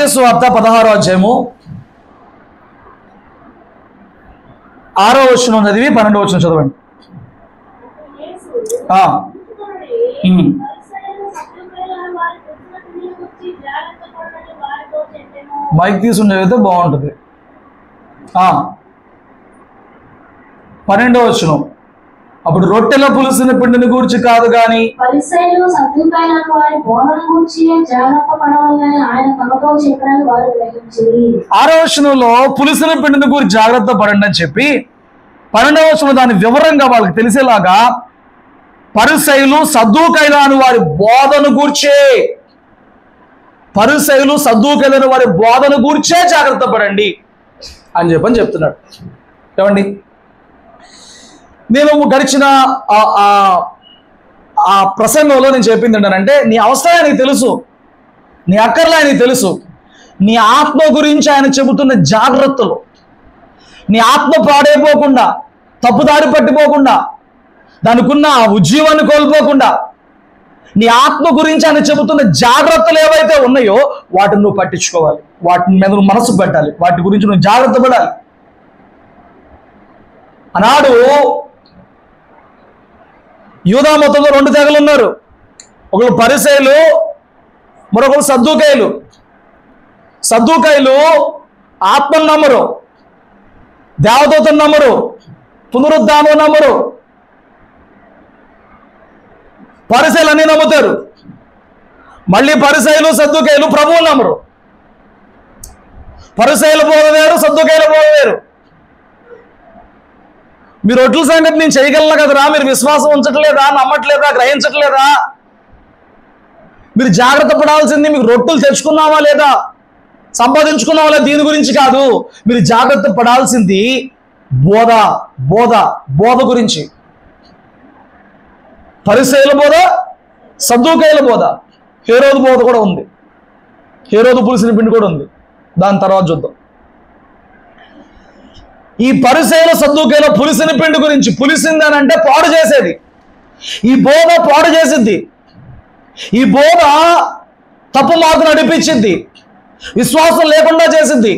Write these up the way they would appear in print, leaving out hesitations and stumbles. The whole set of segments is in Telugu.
మత్తయి సువార్త 16వ అధ్యాయము 6వ వచనం చదివి 12వ వచనం చదవండి. మైక్ తీసుకుంటే బాగుంటుంది. 12వ వచనం, అప్పుడు రొట్టెల పులుసుని పిండిని గూర్చి కాదు గాని పరిసయ్యులు సద్దూకయ్యులను వారి బోధన గూర్చి జాగ్రత్త పడవాలని ఆయన తమతో చెప్పినని వారు గ్రహించిరి. 6వ వచనంలో పులుసుని పిండిని గూర్చి జాగ్రత్త పడండి అని చెప్పి 12వ వచనం దాని వివరంగా వాళ్ళకి తెలిసేలాగా పరిసయ్యులు సద్దూకయ్యులను వారి బోధన గూర్చే, పరిసయ్యులు సద్దూకయ్యులను వారి బోధన గూర్చే జాగ్రత్త పడండి అని చెప్పని చెప్తున్నాడు. ఏమండి, నేను గడిచిన ఆ ప్రసంగంలో నేను చెప్పింది ఏంటంటే, నీ అవసరం ఆయనకి తెలుసు, నీ అక్కర్లు ఆయనకి తెలుసు, నీ ఆత్మ గురించి ఆయన చెబుతున్న జాగ్రత్తలు, నీ ఆత్మ పాడైపోకుండా, తప్పుదారి పట్టిపోకుండా, దానికి ఉన్న ఉజ్జీవాన్ని కోల్పోకుండా, నీ ఆత్మ గురించి ఆయన చెబుతున్న జాగ్రత్తలు ఏవైతే ఉన్నాయో వాటిని నువ్వు పట్టించుకోవాలి, వాటి మీద నువ్వు మనసు పెట్టాలి, వాటి గురించి నువ్వు జాగ్రత్త పడాలి. అన్నాడు యూదా మొత్తంలో 2 తెగలు ఉన్నారు. ఒకరు పరిసయ్యులు, మరొకరు సద్దూకయ్యులు. సద్దూకయ్యులు ఆత్మను నమ్మరు, దేవదూతను నమ్మరు, పునరుద్ధానం నమ్మరు. పరిసయ్యులు అన్ని నమ్ముతారు. మళ్ళీ పరిసయ్యులు సద్దూకయ్యులు ప్రభువును నమ్మరు. పరిసయ్యుల బోధ వేరు, సద్దూకయ్యుల బోధ వేరు. మీరు రొట్టెల సంగతి నేను చేయగలను కదరా, మీరు విశ్వాసం ఉంచట్లేదా, నమ్మట్లేదా, గ్రహించట్లేదా? మీరు జాగ్రత్త పడాల్సింది మీకు రొట్టెలు తెచ్చుకున్నావా లేదా, సంపాదించుకున్నావా లేదా, దీని గురించి కాదు. మీరు జాగ్రత్త పడాల్సింది బోధ బోధ బోధ గురించి. పరిసయ్యుల బోధ, సద్దూకయ్యుల బోధ, హేరోదు బోధ కూడా ఉంది, హేరోదు పులిసిన పిండి కూడా ఉంది, దాని తర్వాత చూద్దాం. ఈ పరిసయ్యుల సద్దూకయ్యుల పులిసిన పిండి గురించి, పులిసింది అని అంటే పాడు చేసేది, ఈ బోధ పాడు చేసిద్ది, ఈ బోధ తప్పు మార్పు నడిపించింది, విశ్వాసం లేకుండా చేసింది,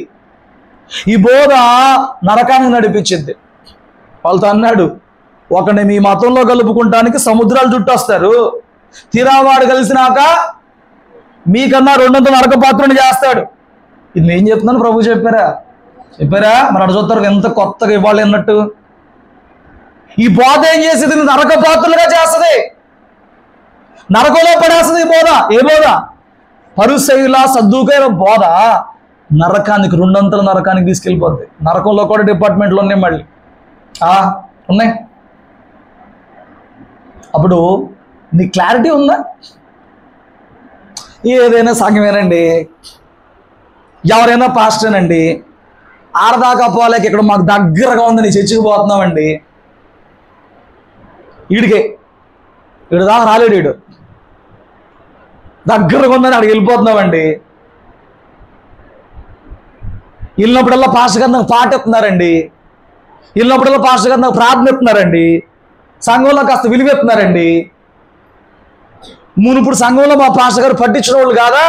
ఈ బోధ నరకానికి నడిపించింది. వాళ్ళతో అన్నాడు, ఒకని మీ మతంలో కలుపుకుంటానికి సముద్రాలు చుట్టొస్తారు, తీరావాడు కలిసినాక మీకన్నా 200 నరక పాత్రని చేస్తాడు. ఇది నేను చెప్తున్నాను, ప్రభు చెప్పారా? మరి అటు చూస్తారు ఎంత కొత్తగా ఇవ్వాలి అన్నట్టు. ఈ బోధ ఏం చేసేది? నరక పాత్రలుగా చేస్తుంది, నరకంలో పడేస్తుంది ఈ బోధ. ఏ బోధ? పరిసయ్యుల సద్దూకయ్యుల బోధ నరకానికి, 200 నరకానికి తీసుకెళ్ళిపోద్ది. నరకంలో కూడా డిపార్ట్మెంట్లు ఉన్నాయి, మళ్ళీ ఉన్నాయి. అప్పుడు నీ క్లారిటీ ఉందా? ఏదైనా సాంగమేనండి, ఎవరైనా పాస్టేనండి, ఆడదాకా పోలేక ఇక్కడ మాకు దగ్గరగా ఉందని చర్చికి పోతున్నామండి, వీడికే వీడు దాకా రాలేడు, వీడు దగ్గరగా ఉందని అక్కడికి వెళ్ళిపోతున్నామండి. వెళ్ళినప్పుడల్లా పాస్టర్ గారు నాకు పాట ఎత్తున్నారండి, వెళ్ళినప్పుడల్లా పాస్టర్ గారు నాకు ప్రార్థన ఎత్తున్నారండి, సంఘంలో కాస్త విలువెత్తున్నారండి. మునుప్పుడు సంఘంలో మా పాస్టర్ గారు పట్టించిన వాళ్ళు కాదా,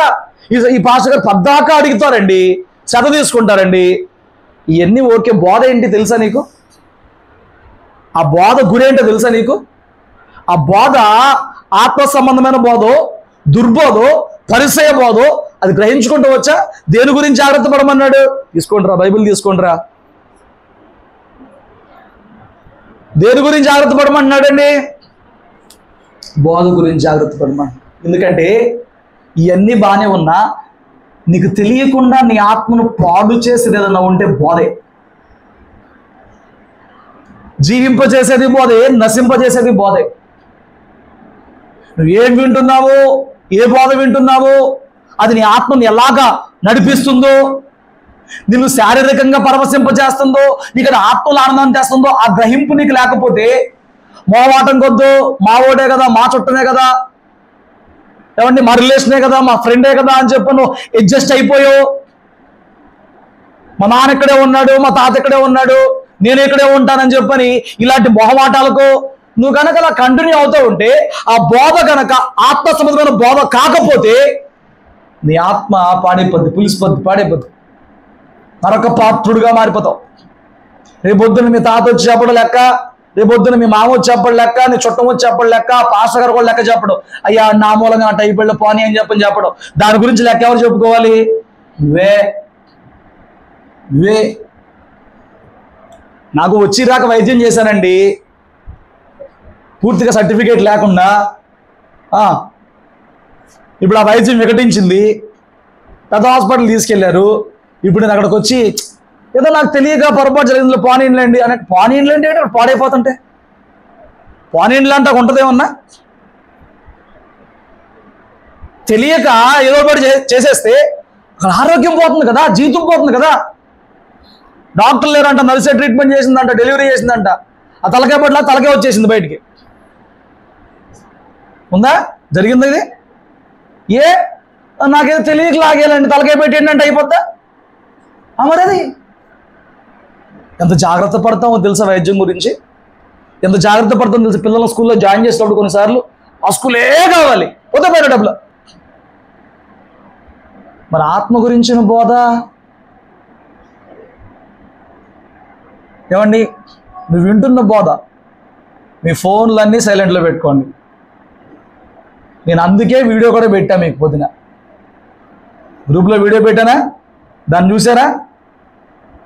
ఈ పాస్టర్ గారు పద్దాకా అడుగుతారండి, శ్రద్ధ తీసుకుంటారండి. ఇవన్నీ ఓకే. బోధ ఏంటి తెలుసా నీకు? ఆ బోధ గురేంటో తెలుసా నీకు? ఆ బోధ ఆత్మ సంబంధమైన బోధో, దుర్బోధో, పరిసయ బోధో, అది గ్రహించుకుంటూ వచ్చా? దేని గురించి జాగ్రత్త పడమన్నాడు? తీసుకోండిరా, బైబిల్ తీసుకోండిరా. దేని గురించి జాగ్రత్త పడమన్నాడండి? బోధ గురించి జాగ్రత్త పడమన్నాడు. ఎందుకంటే ఇవన్నీ బాగానే ఉన్నా నీకు తెలియకుండా నీ ఆత్మను పాడు చేసేది ఏదన్నా ఉంటే బోధే. జీవింపజేసేది బోధే, నశింపజేసేది బోధే. నువ్వు ఏం వింటున్నావో, ఏ బోధ వింటున్నావో, అది నీ ఆత్మను ఎలాగా నడిపిస్తుందో, నిన్ను శారీరకంగా పరవశింపజేస్తుందో, నీకు అది ఆత్మలో ఆనందం చేస్తుందో, ఆ గ్రహింపు నీకు లేకపోతే మోవాటం కొద్దు, మా ఓడే కదా, మా చుట్టమే కదా, ఏమండి మా రిలేషనే కదా, మా ఫ్రెండే కదా అని చెప్పి నువ్వు అడ్జస్ట్ అయిపోయావు. మా నాన్న ఇక్కడే ఉన్నాడు, మా తాత ఇక్కడే ఉన్నాడు, నేను ఇక్కడే ఉంటానని చెప్పని ఇలాంటి మొహమాటాలకు నువ్వు కనుక అలా కంటిన్యూ అవుతూ ఉంటే, ఆ బోధ కనుక ఆత్మ సంబంధమైన బోధ కాకపోతే నీ ఆత్మ పాడైపోద్ది, పులిసిపోద్ది, పాడైపోద్ది, మరొక పాత్రుడుగా మారిపోతావు. రేపొద్దున మీ తాత వచ్చి చెప్పడం లెక్క, రేపొద్దున మీ మామ వచ్చి చెప్పడం లెక్క, నీ చుట్టం వచ్చి చెప్పడం లెక్క, పాస్టర్ గారు కూడా లెక్క చెప్పడం. అయ్యా నా మూలంగా నా టైపుల్లో పోనీ అని చెప్పడం. దాని గురించి లెక్క ఎవరు చెప్పుకోవాలి? నువ్వే. నాకు వచ్చి రాక వైద్యం చేశానండి, పూర్తిగా సర్టిఫికేట్ లేకుండా. ఇప్పుడు ఆ వైద్యం వికటించింది, పెద్ద హాస్పిటల్ తీసుకెళ్లారు. ఇప్పుడు నేను అక్కడికి వచ్చి ఏదో నాకు తెలియక పొరపాటు జరిగింది, పానీండ్లేండి అని. పానీండ్లేండి అంటే పాడైపోతుంటే పానీండ్లు అంటే ఉంటుందేమన్నా? తెలియక ఏదో ఒకటి చేసేస్తే అక్కడ ఆరోగ్యం పోతుంది కదా, జీవితం పోతుంది కదా. డాక్టర్ లేరంట, నర్సే ట్రీట్మెంట్ చేసిందంట, డెలివరీ చేసిందంట, ఆ తలకాయ పట్ల తలకాయ వచ్చేసింది బయటికి. ఉందా? జరిగింది ఇది? నాకేదో తెలియక లాగేయాలండి, తలకాయ పెట్టేయండి అంటే అయిపోద్దా? మరి అది ఎంత జాగ్రత్త పడతామో తెలుసా వైద్యం గురించి? ఎంత జాగ్రత్త పడతామో తెలుసు. పిల్లల స్కూల్లో జాయిన్ చేసినప్పుడు కొన్నిసార్లు ఆ స్కూలే కావాలి, పోతే బయట డబ్బులు. మరి ఆత్మ గురించిన బోధ ఏమండి? నువ్వు వింటున్న బోధ మీ ఫోన్లన్నీ సైలెంట్లో పెట్టుకోండి. నేను అందుకే వీడియో కూడా పెట్టా మీకు పొద్దున, గ్రూప్లో వీడియో పెట్టానా? దాన్ని చూసారా?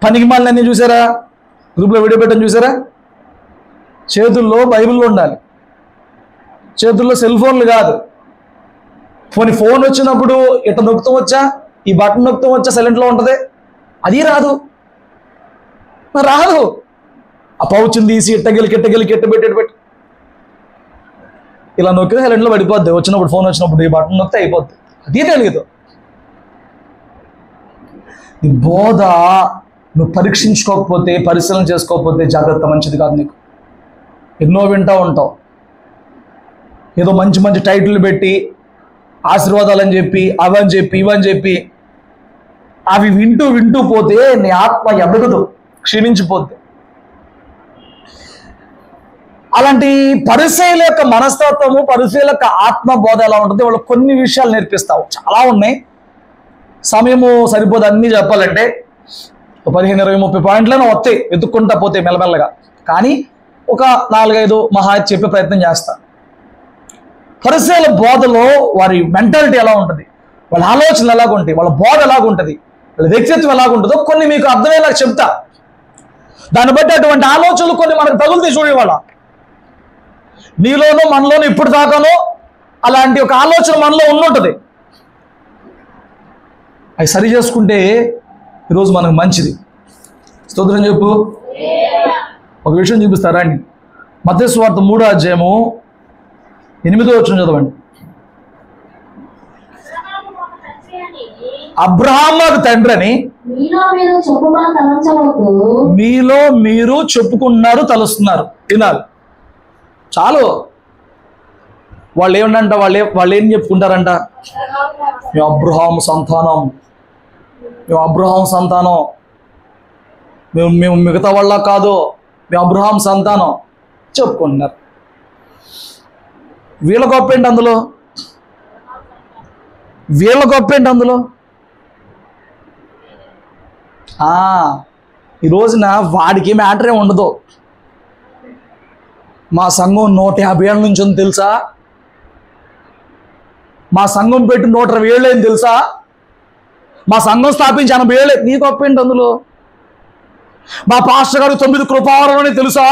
పనికి మాలన్నీ చూసారా? గ్రూప్లో వీడియో పెట్టని చూసారా? చేతుల్లో బైబిల్ ఉండాలి, చేతుల్లో సెల్ ఫోన్లు కాదు. ఫోన్ వచ్చినప్పుడు ఇట్లా నొక్కుతాం వచ్చా, ఈ బటన్ నొక్కుతాం వచ్చా సైలెంట్లో ఉంటుంది, అది రాదు. ఆ పౌచ్ని తీసి ఇట్టగెలి పెట్టు ఇలా నొక్కితే సైలెంట్లో పడిపోద్ది. వచ్చినప్పుడు ఫోన్ వచ్చినప్పుడు ఈ బటన్ నొక్కితే అయిపోద్ది. అది తెలియదు. నీ బోధ నువ్వు పరీక్షించుకోకపోతే, పరిశీలన చేసుకోకపోతే జాగ్రత్త, మంచిది కాదు నీకు. ఎన్నో వింటూ ఉంటావు, ఏదో మంచి మంచి టైటిల్ పెట్టి ఆశీర్వాదాలని చెప్పి, అవని చెప్పి, ఇవని చెప్పి, అవి వింటూ పోతే నీ ఆత్మ ఎదగదు, క్షీణించిపోద్ది. అలాంటి పరిచయుల యొక్క మనస్తత్వము, పరిచయుల యొక్క ఆత్మ బోధ ఎలా ఉంటుంది? వాళ్ళు కొన్ని విషయాలు నేర్పిస్తావు, చాలా ఉన్నాయి, సమయము సరిపోదు అన్నీ చెప్పాలంటే. 15, 20, 30 పాయింట్లను వస్తాయి వెతుక్కుంటా పోతే మెల్లమెల్లగా. కానీ ఒక 4-5 మహా చెప్పే ప్రయత్నం చేస్తా. పరిచయుల బోధలో వారి మెంటాలిటీ ఎలా ఉంటుంది, వాళ్ళ ఆలోచనలు ఎలాగుంటాయి, వాళ్ళ బోధ ఎలాగుంటుంది, వాళ్ళ వ్యక్తిత్వం ఎలాగుంటుందో కొన్ని మీకు అర్థమయ్యేలా చెప్తా. దాన్ని బట్టి అటువంటి ఆలోచనలు కొన్ని మనకు తగులుతాయి. చూడే వాళ్ళ నీలోనూ మనలోనూ ఇప్పుడు దాకానో అలాంటి ఒక ఆలోచన మనలో ఉండుంటుంది. అవి సరి చేసుకుంటే ఈరోజు మనకు మంచిది. స్తోత్రం చెప్పు. ఒక విషయం చూపిస్తారా అండి? మత్తయి సువార్త 3వ అధ్యాయము 8వ వచనం చదవండి. అబ్రహాముకు తండ్రి అని మీలో మీరు చెప్పుకున్నారు, తలుస్తున్నారు. వినాలి చాలు. వాళ్ళు ఏమంట, వాళ్ళు ఏం చెప్పుకుంటారంట? మేము అబ్రహాము సంతానం, మేము అబ్రహాం సంతానం, మేము మిగతా వాళ్ళ కాదు, మేము అబ్రహాం సంతానం చెప్పుకుంటున్నారు. వీళ్ళ గొప్ప ఏంటి అందులో? వీళ్ళ గొప్ప ఏంటి అందులో? ఈ రోజున వాడికి మ్యాటరే ఉండదు. మా సంఘం 150 ఏళ్ళ నుంచి ఉంది తెలుసా, మా సంఘం పెట్టి 120 ఏళ్ళు అయింది తెలుసా, మా సంఘం స్థాపించి 80 ఏళ్ళు. నీ గొప్ప ఏంటి అందులో? మా పాస్టర్ గారు 9 కృపావరంలోనే తెలుసా,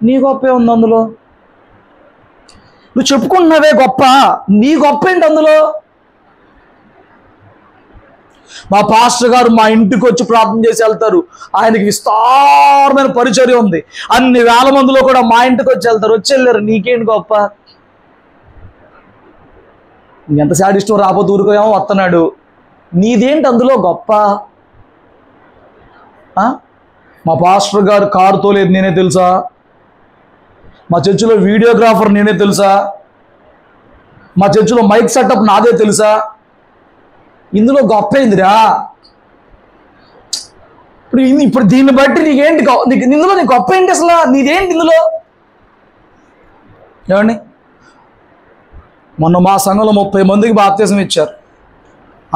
నీ గొప్పే ఉంది అందులో. నువ్వు చెప్పుకుంటున్నావే గొప్ప, నీ గొప్ప ఏంటి అందులో? మా పాస్టర్ గారు మా ఇంటికి వచ్చి ప్రార్థన చేసి వెళ్తారు, ఆయనకి విస్తారమైన పరిచర్య ఉంది, అన్ని వేల మందిలో కూడా మా ఇంటికి వచ్చి వెళ్తారు, వచ్చి వెళ్ళారు. నీకేంటి గొప్ప? ఎంత శాడిస్టో రాబోతు ఊరుకోయేమో వస్తున్నాడు, నీదేంటి అందులో గొప్ప? మా పాస్టర్ గారు కారు తోలేదు నేనే తెలుసా, మా చర్చిలో వీడియోగ్రాఫర్ నేనే తెలుసా, మా చర్చిలో మైక్ సెటప్ నాదే తెలుసా. ఇందులో గొప్ప ఏందిరా? ఇప్పుడు దీన్ని బట్టి నీకేంటి ఇందులో నీ గొప్ప ఏంటి అసలు? నీదేంటి ఇందులో? ఏమండి, మొన్న మా సంఘంలో 30 మందికి బాప్తిసం ఇచ్చారు.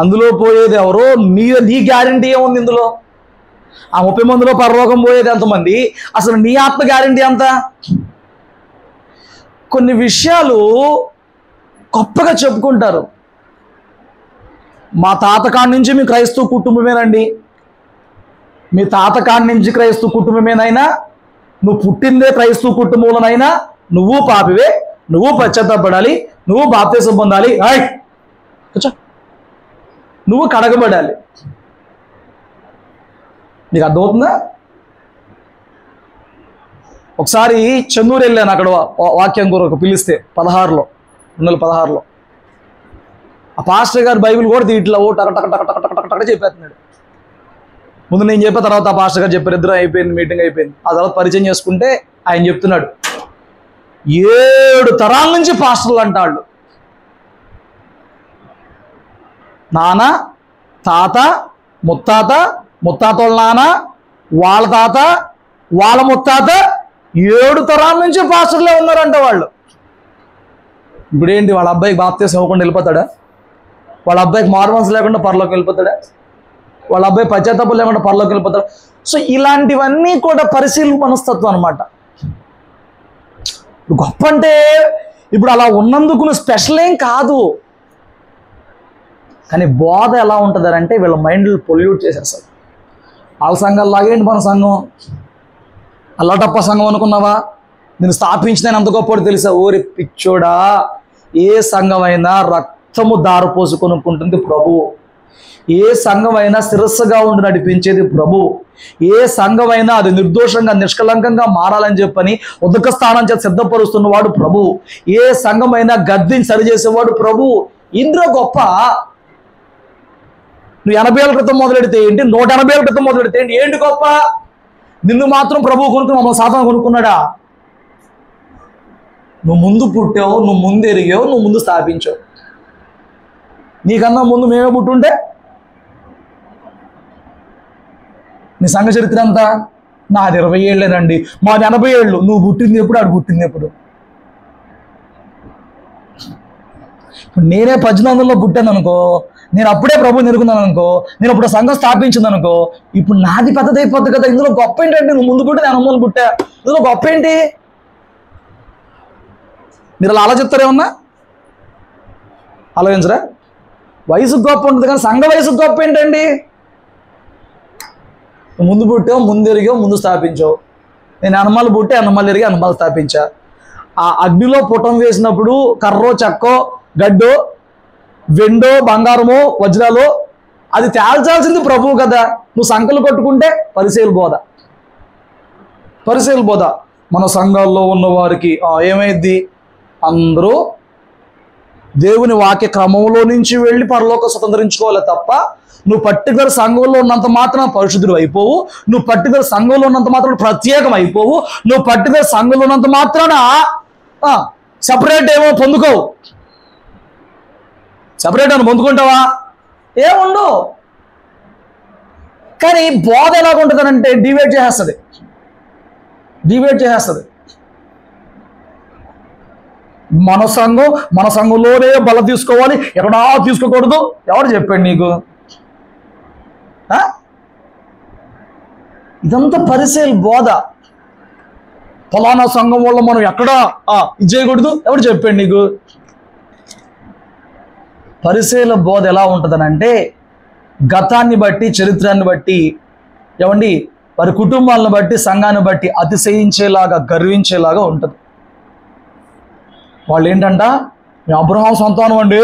అందులో పోయేది ఎవరో నీ గ్యారంటీ ఏముంది ఇందులో? ఆ 30 మందిలో పరలోకం పోయేది ఎంతమంది? అసలు నీ ఆత్మ గ్యారంటీ ఎంత? కొన్ని విషయాలు గొప్పగా చెప్పుకుంటారు. మా తాతకాడి నుంచి మీ క్రైస్తవ కుటుంబమేనండి, మీ తాతకాడి నుంచి క్రైస్తవ కుటుంబమేనైనా, నువ్వు పుట్టిందే క్రైస్తవ కుటుంబంలోనైనా నువ్వు పాపివే, నువ్వు పశ్చాత్తాపడాలి, నువ్వు బాప్తిసం పొందాలి, నువ్వు కడగబడాలి. నీకు అర్థమవుతుందా? ఒకసారి చెన్నూరు వెళ్ళాను, అక్కడ వాక్యం కొరకు పిలిస్తే 2016లో ఆ పాస్టర్ గారు బైబిల్ కూడా ఇట్లా టక టక టక టక టక టక చెప్పేస్తున్నాడు. ముందు నేను చెప్పిన తర్వాత ఆ పాస్టర్ గారు చెప్పారు, ఇద్దరు అయిపోయింది, మీటింగ్ అయిపోయింది. ఆ తర్వాత పరిచయం చేసుకుంటే ఆయన చెప్తున్నాడు, 7 తరాల నుంచి పాస్టర్లు అంటాళ్ళు. నాన్న, తాత, ముత్తాత, ముత్తాత వాళ్ళ నాన్న, వాళ్ళ తాత, వాళ్ళ ముత్తాత, 7 తరాల నుంచి పాస్టర్లే ఉన్నారంట వాళ్ళు. ఇప్పుడేంటి, వాళ్ళ అబ్బాయికి బాప్తిసం ఇవ్వకుండా వెళ్ళిపోతాడా? వాళ్ళ అబ్బాయికి మారుమనసు లేకుండా పరలోకి వెళ్ళిపోతాడా? వాళ్ళ అబ్బాయి పశ్చాత్తాపం లేకుండా పరలోకి వెళ్ళిపోతాడు. సో ఇలాంటివన్నీ కూడా పరిశీలన మనస్తత్వం అనమాట. గొప్ప అంటే ఇప్పుడు అలా ఉన్నందుకు నువ్వు స్పెషల్ ఏం కాదు, కానీ బోధ ఎలా ఉంటుంది అంటే వీళ్ళ మైండ్లు పొల్యూట్ చేసేస్తారు. వాళ్ళ సంఘాలు లాగేంటి మన సంఘం, అల్లటప్ప సంఘం అనుకున్నావా? నేను స్థాపించిన అంత గొప్పటి తెలుసా? ఓరి పిచ్చోడా, ఏ సంఘమైనా రక్తము దారపోసి కొనుక్కుంటుంది ప్రభువు. ఏ సంఘమైనా శిరస్సుగా ఉండి నడిపించేది ప్రభు. ఏ సంఘమైనా అది నిర్దోషంగా నిష్కలంకంగా మారాలని చెప్పని ఉదక స్థానం చేత సిద్ధపరుస్తున్నవాడు ప్రభు. ఏ సంఘమైనా గద్దిని సరిచేసేవాడు ప్రభు. ఇందులో గొప్ప నువ్వు 80 ఏళ్ళ క్రితం మొదలెడితే ఏంటి, 180 ఏళ్ళ క్రితం మొదలెడితే ఏంటి, ఏంటి గొప్ప? నిన్ను మాత్రం ప్రభు కొనుక్కుని మమ్మల్ని సాతాను కొనుక్కున్నాడా? నువ్వు ముందు పుట్టావు, నువ్వు ముందు ఎరిగావు, నువ్వు ముందు స్థాపించావు. నీకన్నా ముందు మేమే పుట్టుంటే నీ సంఘ చరిత్ర అంతా నాది 20 ఏళ్ళేనండి, మాది 80 ఏళ్ళు. నువ్వు పుట్టింది ఎప్పుడు, ఆడు పుట్టింది ఎప్పుడు? ఇప్పుడు నేనే 1800లో పుట్టాను అనుకో, నేను అప్పుడే ప్రభుని ఎరుగున్నాను అనుకో, నేను అప్పుడు సంఘం స్థాపించింది అనుకో, ఇప్పుడు నాది పెద్దదైపోద్ది కదా. ఇందులో గొప్ప ఏంటంటే నువ్వు ముందు పుట్టి నేను అమ్మలు పుట్టా, ఇందులో గొప్ప ఏంటి? మీరు అలా ఆలోచిస్తారేమన్నా? ఆలోచించరా? వయసు గొప్ప ఉంటుంది కానీ సంఘ వయసు గొప్ప ఏంటండి? ముందు పుట్టావు, ముందు ఎరిగావు, ముందు స్థాపించావు. నేను అనుమాలు పుట్టి అనుమాలు ఎరిగి అనుమాలు స్థాపించా. ఆ అగ్నిలో పుటం వేసినప్పుడు కర్రో, చెక్కో, గడ్డో, వెండో, బంగారమో, వజ్రాలో అది తేల్చాల్సింది ప్రభువు కదా. నువ్వు సంకలు కొట్టుకుంటే పరిశీల బోధ. మన సంఘాల్లో ఉన్న వారికి ఏమైద్ది? అందరూ దేవుని వాక్య క్రమంలో నుంచి వెళ్ళి పరలోక స్వతంత్రించుకోవాలి తప్ప నువ్వు పర్టికులర్ సంఘంలో ఉన్నంత మాత్రం పరిశుద్ధుడు అయిపోవు, నువ్వు పర్టికులర్ సంఘంలో ఉన్నంత మాత్రం ప్రత్యేకం అయిపోవు, నువ్వు పర్టికులర్ సంఘంలో ఉన్నంత మాత్రాన సపరేట్ ఏమో పొందుకోవు. సపరేట్ అని పొందుకుంటావా? ఏముండవు. కానీ బోధ ఎలాగుంటుందనంటే డివైడ్ చేసేస్తుంది. మన సంఘంలోనే బల తీసుకోవాలి, ఎక్కడా తీసుకోకూడదు. ఎవరు చెప్పాడు నీకు? ఇదంతా పరిశీల బోధ. ఫలానా సంఘం వల్ల మనం ఎక్కడా ఇది చేయకూడదు, ఎవరు చెప్పాడు నీకు? పరిశీల బోధ ఎలా ఉంటుందనంటే గతాన్ని బట్టి, చరిత్రాన్ని బట్టి, ఏమండి వారి కుటుంబాలను బట్టి, సంఘాన్ని బట్టి అతిశయించేలాగా, గర్వించేలాగా ఉంటుంది. వాళ్ళు ఏంటంట, మేము అబ్రహాం సంతానం అండి.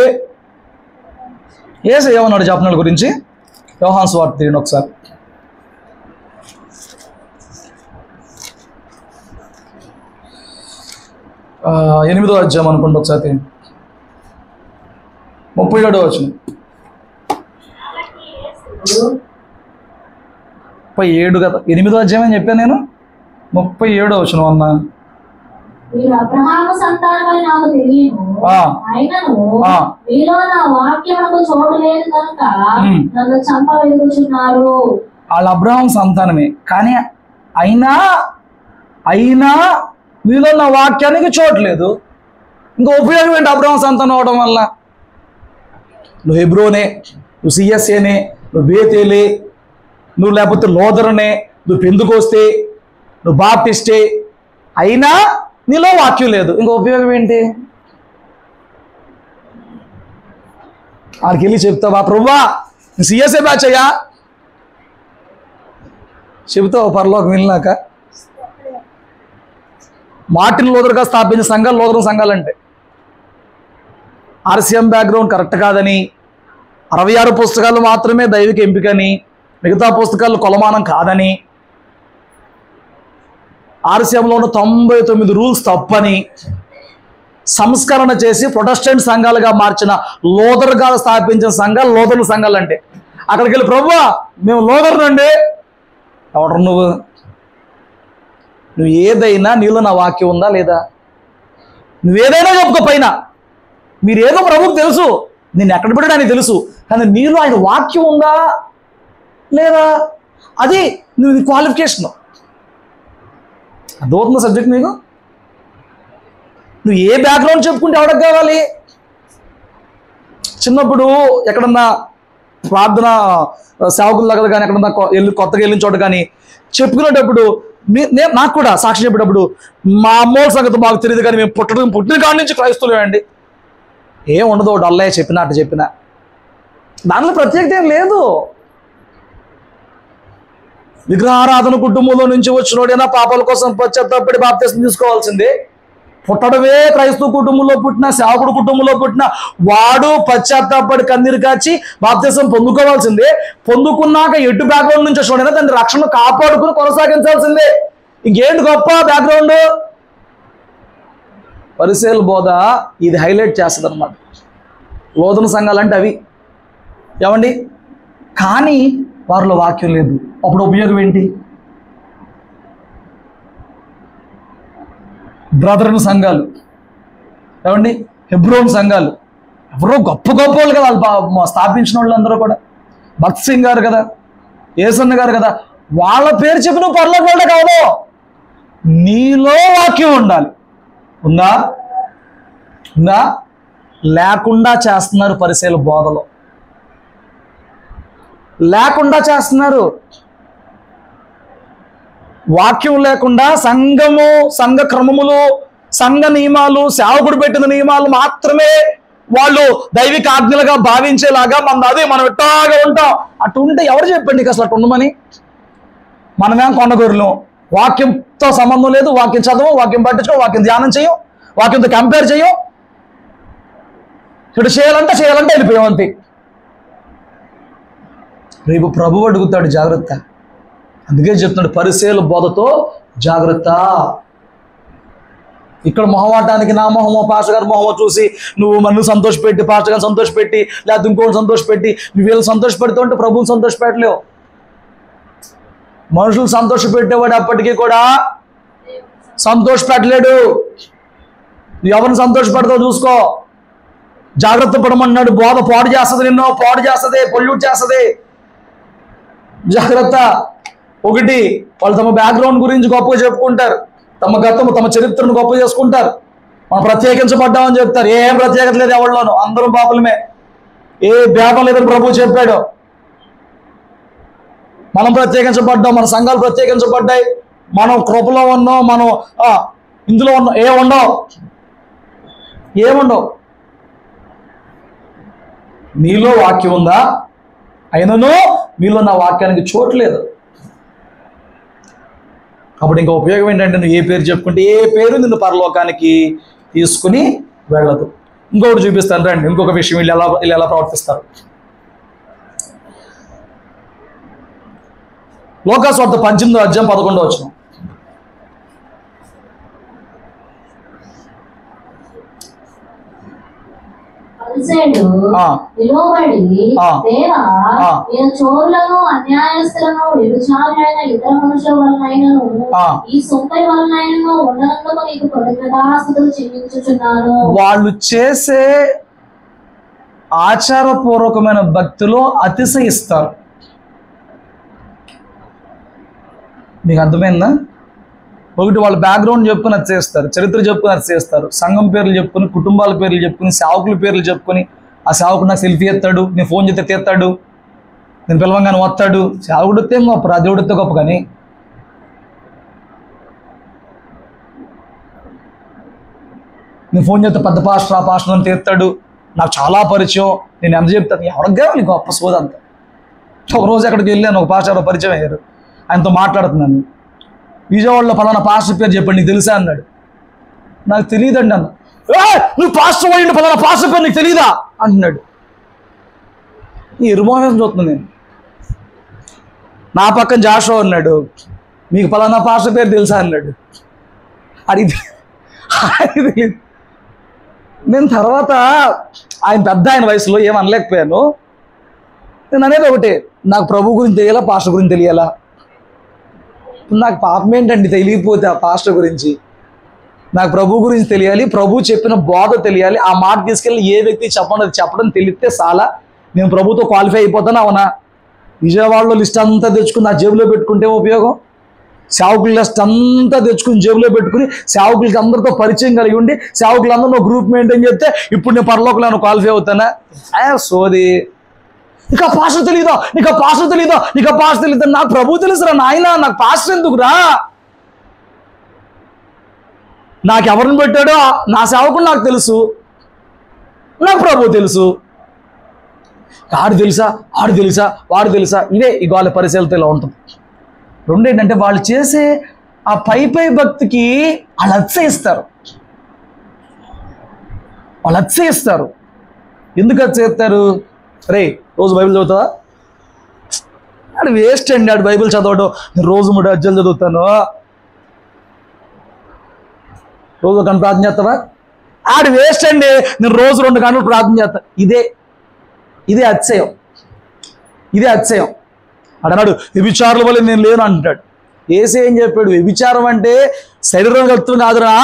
యేసు ఏమన్నాడు చెప్పిన గురించి? యోహాను సువార్త తీయండి ఒకసారి. ఎనిమిదో అధ్యాయం అనుకుంటా, ఒకసారి తీయండి. 37వ వచనం. 37 కదా, 8వ అధ్యాయం అని చెప్పాను నేను. 37వ వచనం అన్నా. మీరు అబ్రహాము సంతానమని నాకు తెలియను, అయినను మీలో నా వాక్యమునకు చోటు లేదు కనుక నన్ను చంపవేయుచున్నారు. వాళ్ళు అబ్రహాం సంతానమే, కానీ అయినా మీలో నా వాక్యానికి చోటు లేదు. ఇంకా ఉపయోగం ఏంటి అబ్రహాం సంతానం అవడం వల్ల? నువ్వు హెబ్రోనే, నువ్వు సిఎస్ఏనే, నువ్వు బేతేలే, నువ్వు లేకపోతే లోదరనే, నువ్వు పెందుకొస్తే, నువ్వు బాప్టిస్టే, అయినా నీలో వాక్యం లేదు. ఇంకో ఉపయోగం ఏంటి? ఆడికి వెళ్ళి చెప్తావా, ప్రభువా నేను సిఎస్ఏ బ్యాచ్ అయ్యా, చెబుతావు పరలోకం వెళ్ళినాక? మార్టిన్ లూథర్గా స్థాపించిన సంఘాలు లూథరన్ సంఘాలంటే ఆర్సీఎం బ్యాక్గ్రౌండ్ కరెక్ట్ కాదని, 66 పుస్తకాలు మాత్రమే దైవిక ఎంపికని, మిగతా పుస్తకాలు కొలమానం కాదని, ఆర్సీఎంలో ఉన్న 99 రూల్స్ తప్పని సంస్కరణ చేసి ప్రొటెస్టెంట్ సంఘాలుగా మార్చిన లూథర్గా స్థాపించిన సంఘాలు లూథరన్ సంఘాలు అంటే. అక్కడికి వెళ్ళి ప్రభువా మేము లూథరన్ అండి, ఎవరు నువ్వు ఏదైనా నీలో నా వాక్యం ఉందా లేదా? నువ్వేదైనా చెప్పుకో పైన, మీరేదో ప్రభువుకు తెలుసు, నేను ఎక్కడ పెట్టడానికి తెలుసు, కానీ నీలో ఆయన వాక్యం ఉందా లేదా? అది నువ్వు క్వాలిఫికేషన్. అర్థమవుతుందా సబ్జెక్ట్ మీకు? నువ్వు ఏ బ్యాక్గ్రౌండ్ చెప్పుకుంటే ఎవరికి కావాలి? చిన్నప్పుడు ఎక్కడన్నా ప్రార్థన సేవకుల దగ్గర కానీ ఎక్కడన్నా కొత్తగా వెళ్ళిన చోట కానీ చెప్పుకునేటప్పుడు నాకు కూడా సాక్షి చెప్పేటప్పుడు మా అమ్మోళ్ళ సంగతి మాకు తెలియదు, కానీ మేము పుట్టిన కాడి నుంచి క్రైస్తవులేమండి, ఏం ఉండదు, డల్లయ్య చెప్పినా అట్ట చెప్పినా, దాంట్లో ప్రత్యేకత ఏం లేదు. విగ్రహారాధన కుటుంబంలో నుంచి వచ్చినోడైనా పాపాల కోసం పశ్చాత్తాపడి బాప్తిసం తీసుకోవాల్సిందే. పుట్టడమే క్రైస్తవ కుటుంబంలో పుట్టిన, సేవకుడు కుటుంబంలో పుట్టిన వాడు పశ్చాత్తాపడి కన్నీరు కాచి బాప్తిసం పొందుకోవాల్సిందే. పొందుకున్నాక ఎటు బ్యాక్గ్రౌండ్ నుంచి వచ్చినోడైనా దాన్ని రక్షణ కాపాడుకుని కొనసాగించాల్సిందే. ఇంకేంటి గొప్ప బ్యాక్గ్రౌండ్? పరిసయ్యుల బోధ ఇది హైలైట్ చేస్తుంది అన్నమాట. లూథరన్ సంఘాలు అంటే అవి ఏమండి, కానీ వారిలో వాక్యం లేదు. అప్పుడు ఉపయోగం ఏంటి? బ్రదరన్ సంఘాలు ఏమండి, హెబ్రోన్ సంఘాలు, ఎవరో గొప్ప గొప్ప వాళ్ళు కదా వాళ్ళు స్థాపించిన వాళ్ళు అందరూ కూడా. భక్త్ సింగ్ గారు కదా, ఏసన్న గారు కదా, వాళ్ళ పేరు చెప్పి నువ్వు పరలోకం వెళ్ళడం కాదు, నీలో వాక్యం ఉండాలి. ఉందా? ఉందా? లేకుండా చేస్తున్నారు పరిసయ్యుల బోధలో, లేకుండా చేస్తున్నారు. వాక్యం లేకుండా సంఘము, సంఘ క్రమములు, సంఘ నియమాలు, సేవకుడు పెట్టిన నియమాలు మాత్రమే వాళ్ళు దైవిక ఆజ్ఞలుగా భావించేలాగా మనం ఎట్టాగా ఉంటాం. అటు ఉంటే ఎవరు చెప్పండి అసలు అటు ఉండమని? మనమేం కొండగొర్రెలు, వాక్యంతో సంబంధం లేదు, వాక్యం చదవం, వాక్యం పట్టించుకో, వాక్యం ధ్యానం చేయం, వాక్యంతో కంపేర్ చేయం, ఇక్కడ చేయాలంటే వెళ్ళిపోయాం అంతే. రేపు ప్రభువు అడుగుతాడు, జాగ్రత్త. అందుకే చెప్తున్నాడు పరిసయ్యుల బోధతో జాగ్రత్త. ఇక్కడ మొహమాటానికి నా మొహమో పాస్టర్ గారు మొహమో చూసి నువ్వు నన్ను సంతోషపెట్టి, పాస్టర్ గారిని సంతోషపెట్టి, లేకపోతే ఇంకోటి సంతోషపెట్టి నువ్వు వీళ్ళు సంతోషపెడుతూ ఉంటే ప్రభువుని సంతోషపెట్టలేవు. మనుషులు సంతోషపెట్టేవాడు అప్పటికీ కూడా సంతోషపెట్టలేడు. నువ్వు ఎవరిని సంతోషపెడతావు చూసుకో, జాగ్రత్త పడమన్నాడు. బోధ పాడు చేస్తుంది, నిన్నో పాడు చేస్తుంది, పొల్యూట్ చేస్తుంది. జాగ్రత్త. ఒకటి, వాళ్ళు తమ బ్యాక్గ్రౌండ్ గురించి గొప్పగా చెప్పుకుంటారు, తమ గతము, తమ చరిత్రను గొప్ప చేసుకుంటారు, మనం ప్రత్యేకించబడ్డామని చెప్తారు. ఏం ప్రత్యేకత లేదు ఎవరిలోనూ, అందరం పాపలమే, ఏ భేదం లేదని ప్రభువు చెప్పాడు. మనం ప్రత్యేకించబడ్డాం, మన సంఘాలు ప్రత్యేకించబడ్డాయి, మనం కృపలో ఉన్నాం, మనం ఇందులో ఉన్నాం. ఏముండవు. నీలో వాక్యం ఉందా? అయినను మీలో నా వాక్యానికి చోటు లేదు. అప్పుడు ఇంకా ఉపయోగం ఏంటంటే నువ్వు ఏ పేరు చెప్పుకుంటే ఏ పేరు నిన్ను పరలోకానికి తీసుకుని వెళ్ళదు. ఇంకొకటి చూపిస్తాను రండి, ఇంకొక విషయం వీళ్ళు ఎలా ప్రవర్తిస్తారు. లోకాసువార్త 18వ అధ్యాయం 11వ వచనం. చోరులను, అన్యాయస్తులను, వ్యభిచారులైన ఇతర మనుషుల వలనైనను ఈ సొంపై వలనైనను ఉన్నందుకు నీకు కృతజ్ఞతాస్తుతులు చెల్లించుచున్నాను. వాళ్ళు చేసే ఆచారపూర్వకమైన భక్తిలో అతిశయిస్తారు. మీకు అర్థమైందా? ఒకటి, వాళ్ళ బ్యాక్గ్రౌండ్ చెప్పుకుని అది చేస్తారు, చరిత్ర చెప్పుకుని అది చేస్తారు, సంఘం పేర్లు చెప్పుకుని, కుటుంబాల పేర్లు చెప్పుకుని, సేవకుల పేర్లు చెప్పుకుని ఆ సేవకుడు నాకు సెల్ఫీ ఎత్తాడు, నేను ఫోన్ చేస్తే తీస్తాడు, నేను పిలవంగానే వస్తాడు. సేవకుడు వస్తే గొప్ప, దేవుడు వస్తే గొప్ప. కానీ నేను ఫోన్ చేస్తే పెద్ద పాస్టర్, ఆ పాస్టర్ అని తీస్తాడు, నాకు చాలా పరిచయం, నేను ఎంత చెప్తాను, ఎవరికి కావాలి గొప్ప సోదంతా. ఒక రోజు అక్కడికి వెళ్ళాను, ఒక పాస్టర్ పరిచయం అయ్యారు, ఆయనతో మాట్లాడుతున్నాను. విజయవాడలో పలానా పాస్టర్ పేరు చెప్పండి, నీకు తెలుసా అన్నాడు. నాకు తెలియదండి అన్న. నువ్వు పాస్టర్ అయ్యిండు, పలానా పాస్టర్ పేరు నీకు తెలియదా అంటున్నాడు. ఈ ఇరుమోహం చూస్తున్నాను నేను. నా పక్కన జాషో అన్నాడు, మీకు పలానా పాస్టర్ పేరు తెలుసా అన్నాడు. అడిగి తెలియదు. నేను తర్వాత ఆయన పెద్ద, ఆయన వయసులో ఏమనలేకపోయాను. నేను అనేది ఒకటే, నాకు ప్రభు గురించి తెలియాలా, పాస్టర్ గురించి తెలియాలా? నాకు పాపం ఏంటండి తెలియకపోతే ఆ పాస్టర్ గురించి? నాకు ప్రభు గురించి తెలియాలి, ప్రభు చెప్పిన బోధ తెలియాలి. ఆ మాట తీసుకెళ్ళి ఏ వ్యక్తి చెప్పడం తెలిస్తే చాలా నేను ప్రభుతో క్వాలిఫై అయిపోతాను. అవునా? విజయవాడలో లిస్ట్ అంతా తెచ్చుకుని నా జేబులో పెట్టుకుంటే ఉపయోగం? సేవకుల లిస్ట్ అంతా తెచ్చుకుని జేబులో పెట్టుకుని సేవకులకి అందరితో పరిచయం కలిగి ఉండి సేవకులందరూ గ్రూప్ మెయింటైన్ చేస్తే ఇప్పుడు నేను పరలోకంలో క్వాలిఫై అవుతానా? సోది. నీకు ఆ పాస్టర్ తెలీదా, నీకు ఆ పాస్టర్ తెలీదా, నీకు ఆ పాస్టర్ తెలీదా? నాకు ప్రభు తెలుసురా నాయన, నాకు పాస్టర్ ఎందుకురా? నాకు ఎవరిని పెట్టాడో నా సేవకుడు నాకు తెలుసు, నాకు ప్రభు తెలుసు. ఆడు తెలుసా, ఆడు తెలుసా, వాడు తెలుసా, ఇదే ఈ వాళ్ళ పరిశీలత ఇలా ఉంటుంది. రెండేంటంటే వాళ్ళు చేసే ఆ పై భక్తికి వాళ్ళు అతిశయిస్తారు. వాళ్ళు అతిశయిస్తారు. ఎందుకు అతిశయిస్తారు? రే రోజు బైబిల్ చదువుతావా? ఆడు వేస్ట్ అండి, ఆడు బైబిల్ చదవడం. నేను రోజు 3 అధ్యాయాలు చదువుతాను. రోజు 1 గంట ప్రార్థన చేస్తావా? ఆడు వేస్ట్ అండి, నేను రోజు 2 గంటలు ప్రార్థన చేస్తా. ఇదే అతిశయం, ఇదే అతిశయం. అన్నాడు వ్యభిచారుల వల్ల నేను లేను అంటాడు. ఏసే ఏం చెప్పాడు? వ్యభిచారం అంటే శరీరం కలుపుతూ కాదురా,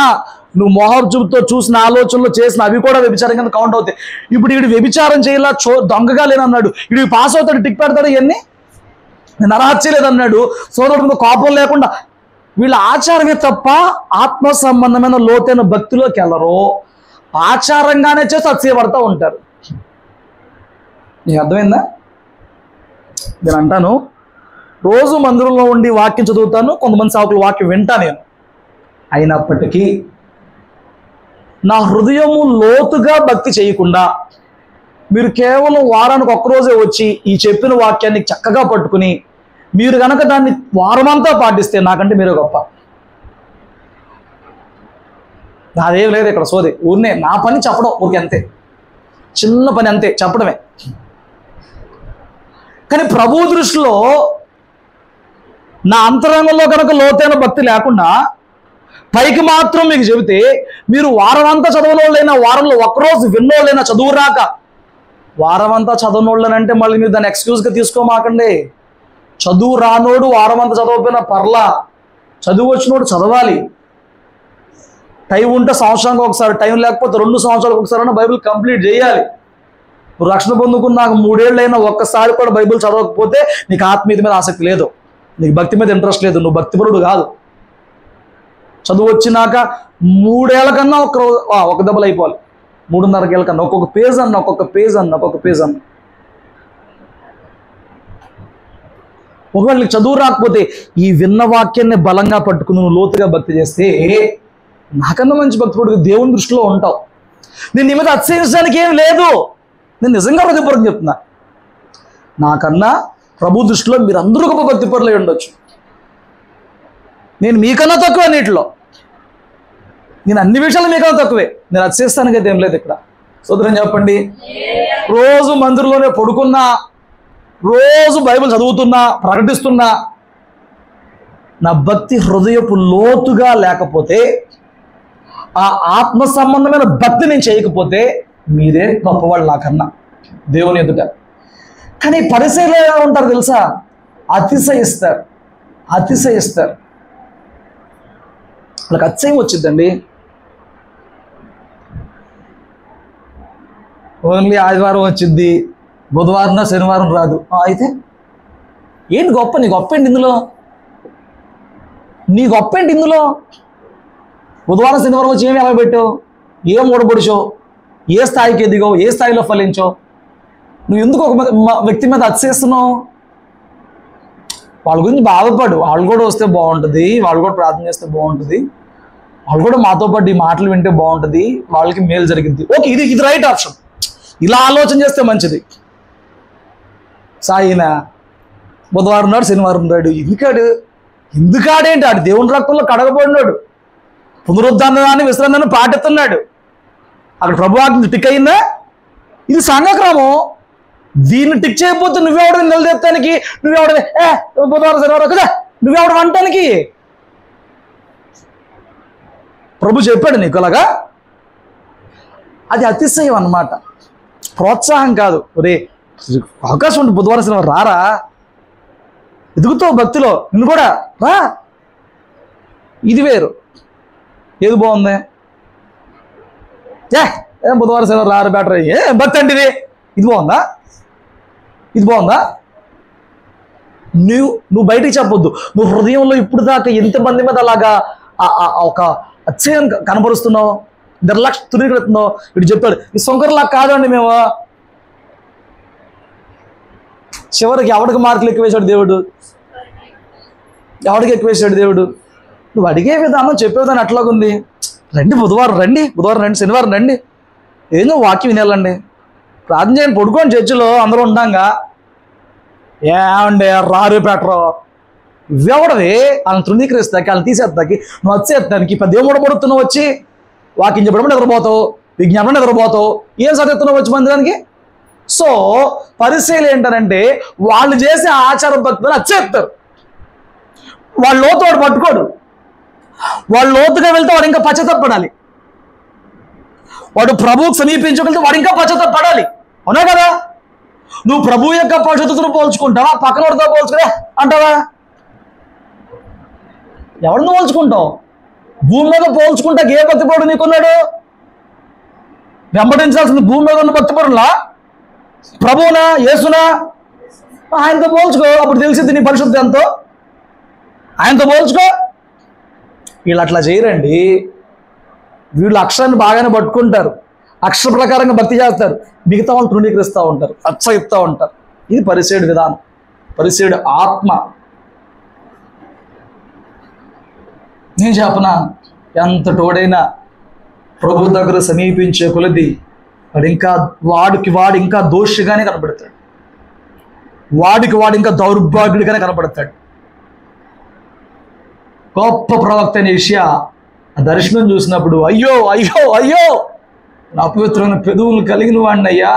నువ్వు మోహర్ చూపుతో చూసిన ఆలోచనలు చేసిన అవి కూడా వ్యభిచారం కింద కౌంట్ అవుతాయి. ఇప్పుడు వీడు వ్యభిచారం చేయాల, దొంగగా లేనన్నాడు, వీడు పాస్ అవుతాడు, టిక్ పెడతాడు, ఇవన్నీ నేను అర్హత లేదన్నాడు. సోదరుడు కోపం లేకుండా వీళ్ళ ఆచారమే తప్ప ఆత్మ సంబంధమైన లోతైన భక్తిలోకి వెళ్ళరు. ఆచారంగానే చేసి అతిశయపడతా ఉంటారు. నీకు అర్థమైందా? నేను అంటాను, రోజు మందిరంలో ఉండి వాక్యం చదువుతాను, కొంతమంది సేవకులు వాక్యం వింటా నేను. అయినప్పటికీ నా హృదయము లోతుగా భక్తి చేయకుండా మీరు కేవలం వారానికి ఒక్కరోజే వచ్చి ఈ చెప్పిన వాక్యాన్ని చక్కగా పట్టుకుని మీరు కనుక దాన్ని వారమంతా పాటిస్తే నాకంటే మీరే గొప్ప. నాదేం లేదు ఇక్కడ సోది. ఊరినే నా పని చెప్పడం, ఊరికి అంతే, చిన్న పని అంతే, చెప్పడమే. కానీ ప్రభు దృష్టిలో నా అంతరంగంలో కనుక లోతైన భక్తి లేకుండా పైకి మాత్రం మీకు చెబితే, మీరు వారం అంతా చదవనోళ్ళైనా, వారంలో ఒక్కరోజు విన్నోళ్ళైనా, చదువు రాక వారం అంతా చదవనోళ్ళనంటే మళ్ళీ మీరు దాన్ని ఎక్స్క్యూజ్గా తీసుకోమాకండి. చదువు రానోడు వారం అంతా చదవకపోయినా పర్లా, చదువు వచ్చినోడు చదవాలి. టైం ఉంటే సంవత్సరానికి ఒకసారి, టైం లేకపోతే 2 సంవత్సరాలకు ఒకసారి బైబిల్ కంప్లీట్ చేయాలి. నువ్వు రక్షణ పొందుకున్నాక 3 ఏళ్ళైనా ఒక్కసారి కూడా బైబిల్ చదవకపోతే నీకు ఆత్మీయత మీద ఆసక్తి లేదు, నీకు భక్తి మీద ఇంట్రెస్ట్ లేదు, నువ్వు భక్తిపరుడు కాదు. చదువు వచ్చినాక 3 ఏళ్ల కన్నా ఒక దెబ్బలు అయిపోవాలి, 3.5 ఏళ్ళ కన్నా ఒక్కొక్క పేజ్ అన్న, ఒక్కొక్క పేజ్ అన్న, ఒక్కొక్క పేజ్ అన్న. ఒకవేళ నీకు చదువు రాకపోతే ఈ విన్న వాక్యాన్ని బలంగా పట్టుకుని నువ్వు లోతుగా భక్తి చేస్తే నాకన్నా మంచి భక్తిపరుడు దేవుని దృష్టిలో ఉంటావు. నేను నీ మీద అతిశయించడానికి ఏం లేదు, నేను నిజంగా హృదయపూర్వకంగా చెప్తున్నా. నాకన్నా ప్రభు దృష్టిలో మీరందరూ గొప్ప భక్తిపరులై ఉండొచ్చు. నేను మీకన్నా తక్కువే, నీటిలో నేను అన్ని విషయాలు మీకన్నా తక్కువే. నేను అతిశయిస్తానికైతే ఏం లేదు ఇక్కడ. సోదరం చెప్పండి, రోజు మందిరంలోనే పడుకున్నా, రోజు బైబిల్ చదువుతున్నా, ప్రకటిస్తున్నా, నా భక్తి హృదయపు లోతుగా లేకపోతే, ఆ ఆత్మ సంబంధమైన భక్తి నేను చేయకపోతే మీరే గొప్పవాళ్ళు నాకన్నా దేవుని ఎదుట. కానీ పరిశీలన ఎలా ఉంటారు తెలుసా? అతిశయిస్తారు, అతిశయిస్తారు. వాళ్ళకి అతిశయం వచ్చిందండి. ఓన్లీ ఆదివారం వచ్చింది, బుధవారం శనివారం రాదు. అయితే ఏంటి గొప్ప? నీ గొప్ప ఏంటి ఇందులో? నీ గొప్ప ఏంటి ఇందులో? బుధవారం శనివారం వచ్చి ఏమి ఎలా పెట్టావు, ఏం ఓడబడిచావు? ఏ స్థాయికి ఎదిగో, ఏ స్థాయిలో ఫలించో, నువ్వు ఎందుకు ఒక వ్యక్తి మీద అతిశేస్తున్నావు? వాళ్ళ గురించి బాధపడు. వాళ్ళు కూడా వస్తే బాగుంటుంది, వాళ్ళు కూడా ప్రార్థన చేస్తే బాగుంటుంది, వాళ్ళు కూడా మాతో పాటు ఈ మాటలు వింటే బాగుంటుంది, వాళ్ళకి మేలు జరిగింది. ఓకే, ఇది రైట్ ఆప్షన్. ఇలా ఆలోచన చేస్తే మంచిది. సాయిన బుధవారం నాడు, శనివారం నాడు ఎందుకాడేంటి? ఆడు దేవుని రక్తంలో కడగబడినాడు, పునరుద్ధానాన్ని విశ్రాంతాన్ని పాటిస్తున్నాడు. అక్కడ ప్రభు ఆజ్ఞ టిక్ అయిందా? ఇది సంఘక్రమం. దీన్ని టిక్ చేయకపోతే నువ్వెవడ నిలదెత్తానికి, నువ్వెవడ బుధవారం శనివారం కదా, నువ్వెవడ వంటానికి? ప్రభు చెప్పాడు నీకు అలాగా. అది అతిశయం అన్నమాట, ప్రోత్సాహం కాదు. రే అవకాశం ఉంటుంది, బుధవారం శనివారం రారా, ఎదుగుతావు భక్తిలో, నిన్ను కూడా రా. ఇది వేరు. ఏది బాగుంది? బుధవారం శనివారం రారు బెటర్. భక్తి అంటే ఇది బాగుందా? ఇది బాగుందా? నువ్వు బయటికి చెప్పొద్దు. నువ్వు హృదయంలో ఇప్పుడు దాకా ఎంతమంది మీద అలాగా ఒక అత్యయం కనపరుస్తున్నావు, నిర్లక్ష్య తునికెడుతున్నావు. ఇటు చెప్పాడు, ఈ సొంకర్లా కాదండి మేము. చివరికి ఎవడికి మార్కులు ఎక్కువేశాడు దేవుడు? ఎవడికి ఎక్కువేశాడు దేవుడు? నువ్వు అడిగే విధానం, చెప్పే విధానం ఎట్లాగుంది? రండి బుధవారం రండి, శనివారం రండి, ఏదో వాక్యం వినేళ్ళండి, ప్రార్థన చేయండి, పడుకోండి చర్చిలో అందరూ ఉంటాంగా. ఏమండి రారు పెట్టరు, ఇవ్వడవి వాళ్ళని తృణీకరిస్తాకి, వాళ్ళని తీసేస్తాకి, నువ్వు వచ్చేస్తానికి దేవుడు పడుతున్నావు, వచ్చి వాక్యం చెప్పడం నిద్రపోతావు, విజ్ఞాపన నిద్రపోతావు, ఏం చదువుతున్నావు వచ్చి మందిరానికి. సో పరిశీలి ఏంటంటే వాళ్ళు చేసే ఆచార భక్తులు వచ్చేస్తారు. వాళ్ళ లోతు వాడు పట్టుకోడు, వాడు లోతుగా వెళ్తే వాడు ఇంకా పశ్చాత్తాపడాలి. వాడు ప్రభువుకు సమీపించగలిగితే వాడు ఇంకా పశ్చాత్తాపడాలి. అవునా కదా? నువ్వు ప్రభు యొక్క పరిశుద్ధతను పోల్చుకుంటావా, పక్కన వాడితో పోల్చుకునే అంటావా? ఎవరిని పోల్చుకుంటావు? భూమి మీద పోల్చుకుంటా ఏ భక్తిపరుడు నీకున్నాడు? వెంబడించాల్సింది భూమి మీద ఉన్న భక్తిపరులా, ప్రభువునా, యేసునా? ఆయనతో పోల్చుకో, అప్పుడు తెలిసింది నీ పరిశుద్ధి ఎంతో. ఆయనతో పోల్చుకో. వీళ్ళు అట్లా చేయరండి. వీళ్ళు అక్షరాన్ని బాగానే పట్టుకుంటారు, అక్షర ప్రకారంగా భక్తి చేస్తారు, మిగతా వాళ్ళు తృణీకరిస్తూ ఉంటారు, అచ్చయిస్తూ ఉంటారు. ఇది పరిసేయుడు విధానం, పరిసేయుడు ఆత్మ. నేను చెప్పనా, ఎంత తోడైనా ప్రభు దగ్గర సమీపించే కొలది వాడు ఇంకా దోషిగానే కనపడతాడు, వాడు ఇంకా దౌర్భాగ్యుడిగానే కనపడతాడు. గొప్ప ప్రవక్త అయిన యెషయా ఆ దర్శనం చూసినప్పుడు అయ్యో అయ్యో అయ్యో నా అపవిత్రమైన పెదవులు కలిగిన వాడిని అయ్యా.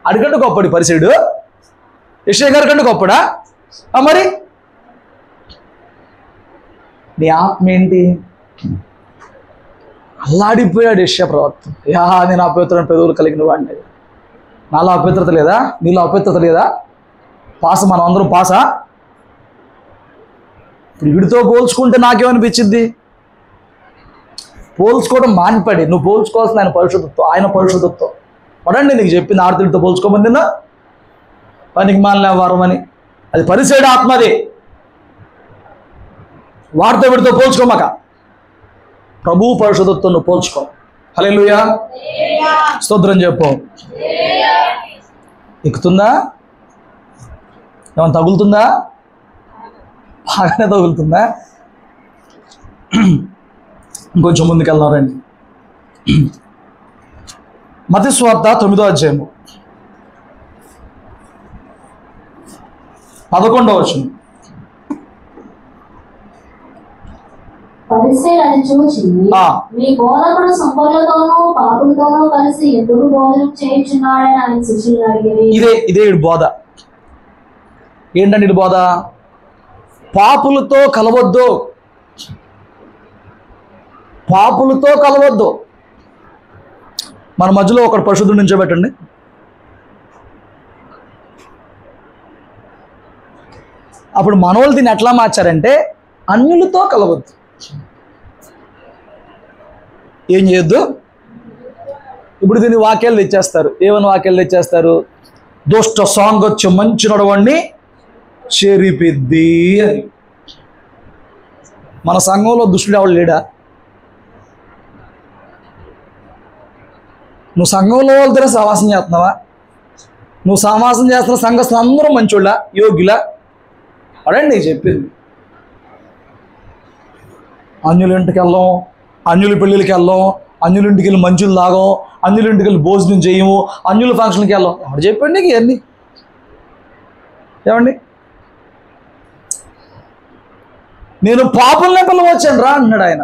అడిగంటే గొప్పడి పరిసేయుడు, యెషయా గారి కంటే గొప్పడా? మరి నీ ఆత్మ ఏంటి? అల్లాడిపోయాడు యెషయా ప్రవక్త. నేను అపవిత్రమైన పెదవులు కలిగిన వాడిని. నాలో అపవిత్రత లేదా? నీలో అపవిత్రత లేదా? పాస, మనం అందరం పాసా? ఇప్పుడు వీడితో పోల్చుకుంటే నాకేమనిపించింది? పోల్చుకోవడం మానిపడి నువ్వు పోల్చుకోవాల్సిన ఆయన పరిశుద్ధత్వం. పడండి, నీకు చెప్పింది ఆర్తులతో పోల్చుకోమని నిన్న పనికి మాలిన వారం అని. అది పరిసేయుడు ఆత్మది. వాడితో వీడితో పోల్చుకోమాక, ప్రభువు పరిశుద్ధత్వం నువ్వు పోల్చుకో. హల్లెలూయా, స్తోత్రం చెప్పు. ఎక్కుతుందా? ఏమైనా తగులుతుందా? బాగానే తగులుతుందా? ఇంకొంచెం ముందుకెళ్దాం రండి. మత్తయి సువార్త 9వ అధ్యాయము 11వ వచనం. పరిసయ్యులు అది చూచి, మీ బోధకుడు సంపర్లతోనూ పాపులతోనూ కలిసి ఎందుకు భోజనం చేయించున్నాడని ఆయన శిష్యులను అడిగిరి. ఇదే బోధ. ఏంటండి ఇది బోధ? పాపులతో కలవద్దు, పాపులతో కలవద్దు. మన మధ్యలో ఒకడు పరిశుద్ధుడు నించోబెట్టండి. అప్పుడు మనోళ్ళు దీన్ని ఎట్లా మార్చారంటే అన్యులతో కలవద్దు. ఏం చేయొద్దు? ఇప్పుడు దీన్ని వాక్యాలు తెచ్చేస్తారు. ఏమని వాక్యాలు తెచ్చేస్తారు? దుష్ట సాంగత్యం మంచి నడవండి చెరిపిద్ది అని. మన సంఘంలో దుష్టుడు ఎవడు లేడా? నువ్వు సంఘంలో వాళ్ళతో సహవాసం చేస్తున్నావా? నువ్వు సహవాసం చేస్తున్న సంఘస్థులు అందరూ మంచోళ్ళ, యోగ్యులా? అడండి నీకు చెప్పింది. అన్యుల ఇంటికి వెళ్ళాం, అన్యుల పెళ్ళిళ్ళకి వెళ్ళాం, అన్యుల ఇంటికి వెళ్ళి మంచులు తాగం, అన్యుల ఇంటికి వెళ్ళి భోజనం చేయము, అన్యుల ఫంక్షన్కి వెళ్ళాం. ఎవరు చెప్పండి నీకు ఇవన్నీ? ఏమండి, నేను పాపుల్నే పిలవచ్చాను రా అన్నాడు ఆయన.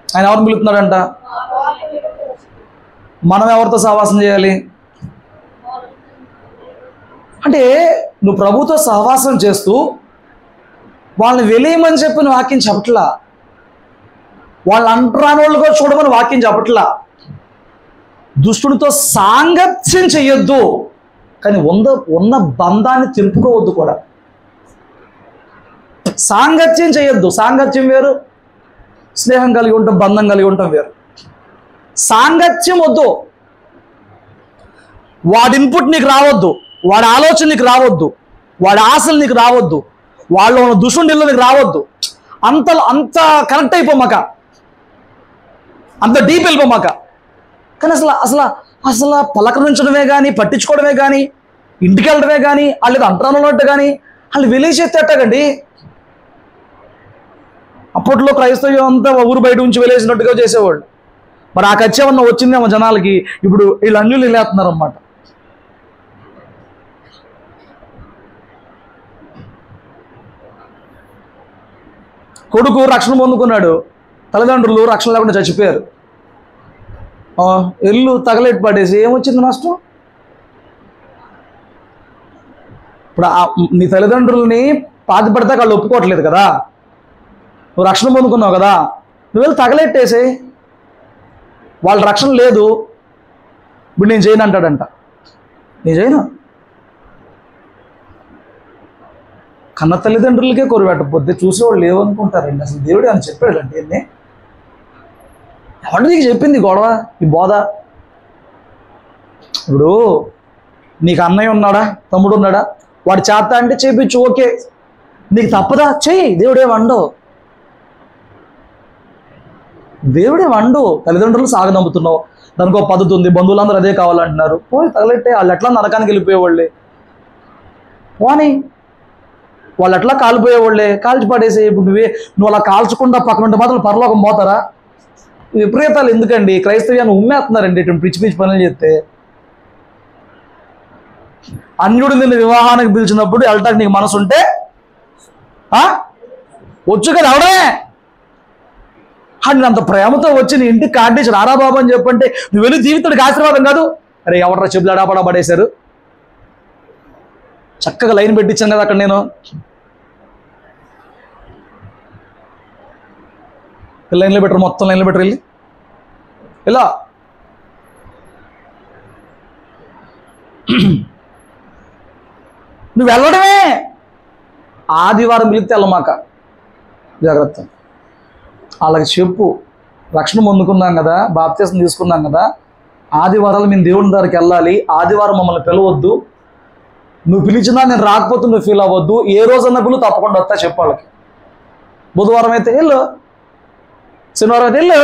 ఆయన ఎవరిని పిలుస్తున్నాడంట? మనం ఎవరితో సహవాసం చేయాలి అంటే, నువ్వు ప్రభుతో సహవాసం చేస్తూ వాళ్ళని వెలేయమని చెప్పిన వాక్యం చెప్పట్లా, వాళ్ళు అంటరాని వాళ్ళుగా చూడమని వాక్యం చెప్పట్లా. దుష్టునితో సాంగత్యం చెయ్యొద్దు, కానీ ఉన్న బంధాన్ని తెంపుకోవద్దు కూడా. సాంగత్యం చేయొద్దు. సాంగత్యం వేరు, స్నేహం కలిగి ఉంటాం, బంధం కలిగి ఉంటాం వేరు. సాంగత్యం వద్దు. వాడి ఇన్పుట్ నీకు రావద్దు, వాడి ఆలోచన నీకు రావద్దు, వాడి ఆశలు నీకు రావద్దు, వాళ్ళు ఉన్న దుష్టునిలో నీకు రావద్దు. అంత కనెక్ట్ అయిపోమాక, అంత డీప్ వెళ్ళిపోమాక. కానీ అసలు పలకరించడమే కానీ, పట్టించుకోవడమే కానీ, ఇంటికి వెళ్ళడమే కానీ, వాళ్ళు అంటరానట్టు కానీ వాళ్ళు వెలిసేస్తేటండి. అప్పట్లో క్రైస్తవ్యం అంతా ఊరు బయట నుంచి వెలేసినట్టుగా చేసేవాళ్ళు. మరి ఆ కచ్చేమన్నా వచ్చిందేమో జనాలకి. ఇప్పుడు వీళ్ళు అన్యులు వెళ్ళేస్తున్నారు అన్నమాట. కొడుకు రక్షణ పొందుకున్నాడు, తల్లిదండ్రులు రక్షణ లేకుండా చచ్చిపోయారు. ఇల్లు తగలెట్టి పడేసి ఏమొచ్చింది నష్టం? ఇప్పుడు నీ తల్లిదండ్రులని పాతిపడితే వాళ్ళు ఒప్పుకోవట్లేదు కదా, నువ్వు రక్షణ పొందుకున్నావు కదా, నువ్వు వెళ్ళి తగలెట్టేసే. వాళ్ళ రక్షణ లేదు, ఇప్పుడు నేను చేయను అంటాడంట. నేను చేయను. కన్న తల్లిదండ్రులకే కొరిపెట్టకపోతే చూసేవాళ్ళు ఏమనుకుంటారండి? అసలు దేవుడు అని చెప్పాడంటే ఎన్ని ఎవరు నీకు చెప్పింది గొడవ, ఈ బోధ? ఇప్పుడు నీకు అన్నయ్య ఉన్నాడా, తమ్ముడు ఉన్నాడా, వాడు చేత అంటే చేపించు, ఓకే. నీకు తప్పదా? చెయ్యి. దేవుడే వండు, దేవుడే వండు. తల్లిదండ్రులు సాగనమ్ముతున్నావు, దానికి ఒక పద్ధతి ఉంది, బంధువులందరూ అదే కావాలంటున్నారు, పోయి తగలెట్టే. వాళ్ళు ఎట్లా నరకానికి వెళ్ళిపోయేవాళ్ళే, పోనీ వాళ్ళు ఎట్లా కాలిపోయేవాళ్ళే, కాల్చి పడేసే. ఇప్పుడు నువ్వు అలా కాల్చకుండా పక్కన ఉంటే మాత్రం పరలోకం పోతారా? విపరీతాలు ఎందుకండి? క్రైస్తవ్యాన్ని ఉమ్మేస్తున్నారండి ఇటువంటి పిచ్చి పిచ్చి పనులు చేస్తే. అన్యుడు నిన్ను వివాహానికి పిలిచినప్పుడు వెళ్ళటానికి నీకు మనసు ఉంటే వచ్చు కదా, ఎవడే అని అంత ప్రేమతో వచ్చి నీ ఇంటికి కాటేసి రారా బాబు అని చెప్పంటే నువ్వు వెళ్ళి జీవితానికి ఆశీర్వాదం కాదు. అరే ఎవడరా చెప్పులు అడాపడా పడేశారు, చక్కగా లైన్ పెట్టించాను కదా అక్కడ నేను. లైన్లో పెట్టరు, మొత్తం లైన్లో పెట్టరు, వెళ్ళి ఇలా నువ్వు వెళ్ళడమే. ఆదివారం పిలిస్తే వెళ్ళమాక, జాగ్రత్త. వాళ్ళకి చెప్పు, రక్షణ పొందుకున్నాం కదా, బాప్తిసం తీసుకున్నాం కదా, ఆదివారాలు మేము దేవుని దగ్గరికి వెళ్ళాలి, ఆదివారం మమ్మల్ని పిలవద్దు, నువ్వు పిలిచినా నేను రాకపోతే నువ్వు ఫీల్ అవ్వద్దు, ఏ రోజన్నా పిలువు తప్పకుండా వస్తా చెప్పు వాళ్ళకి. బుధవారం అయితే వెళ్ళు, శనివారం అయితే వెళ్ళు.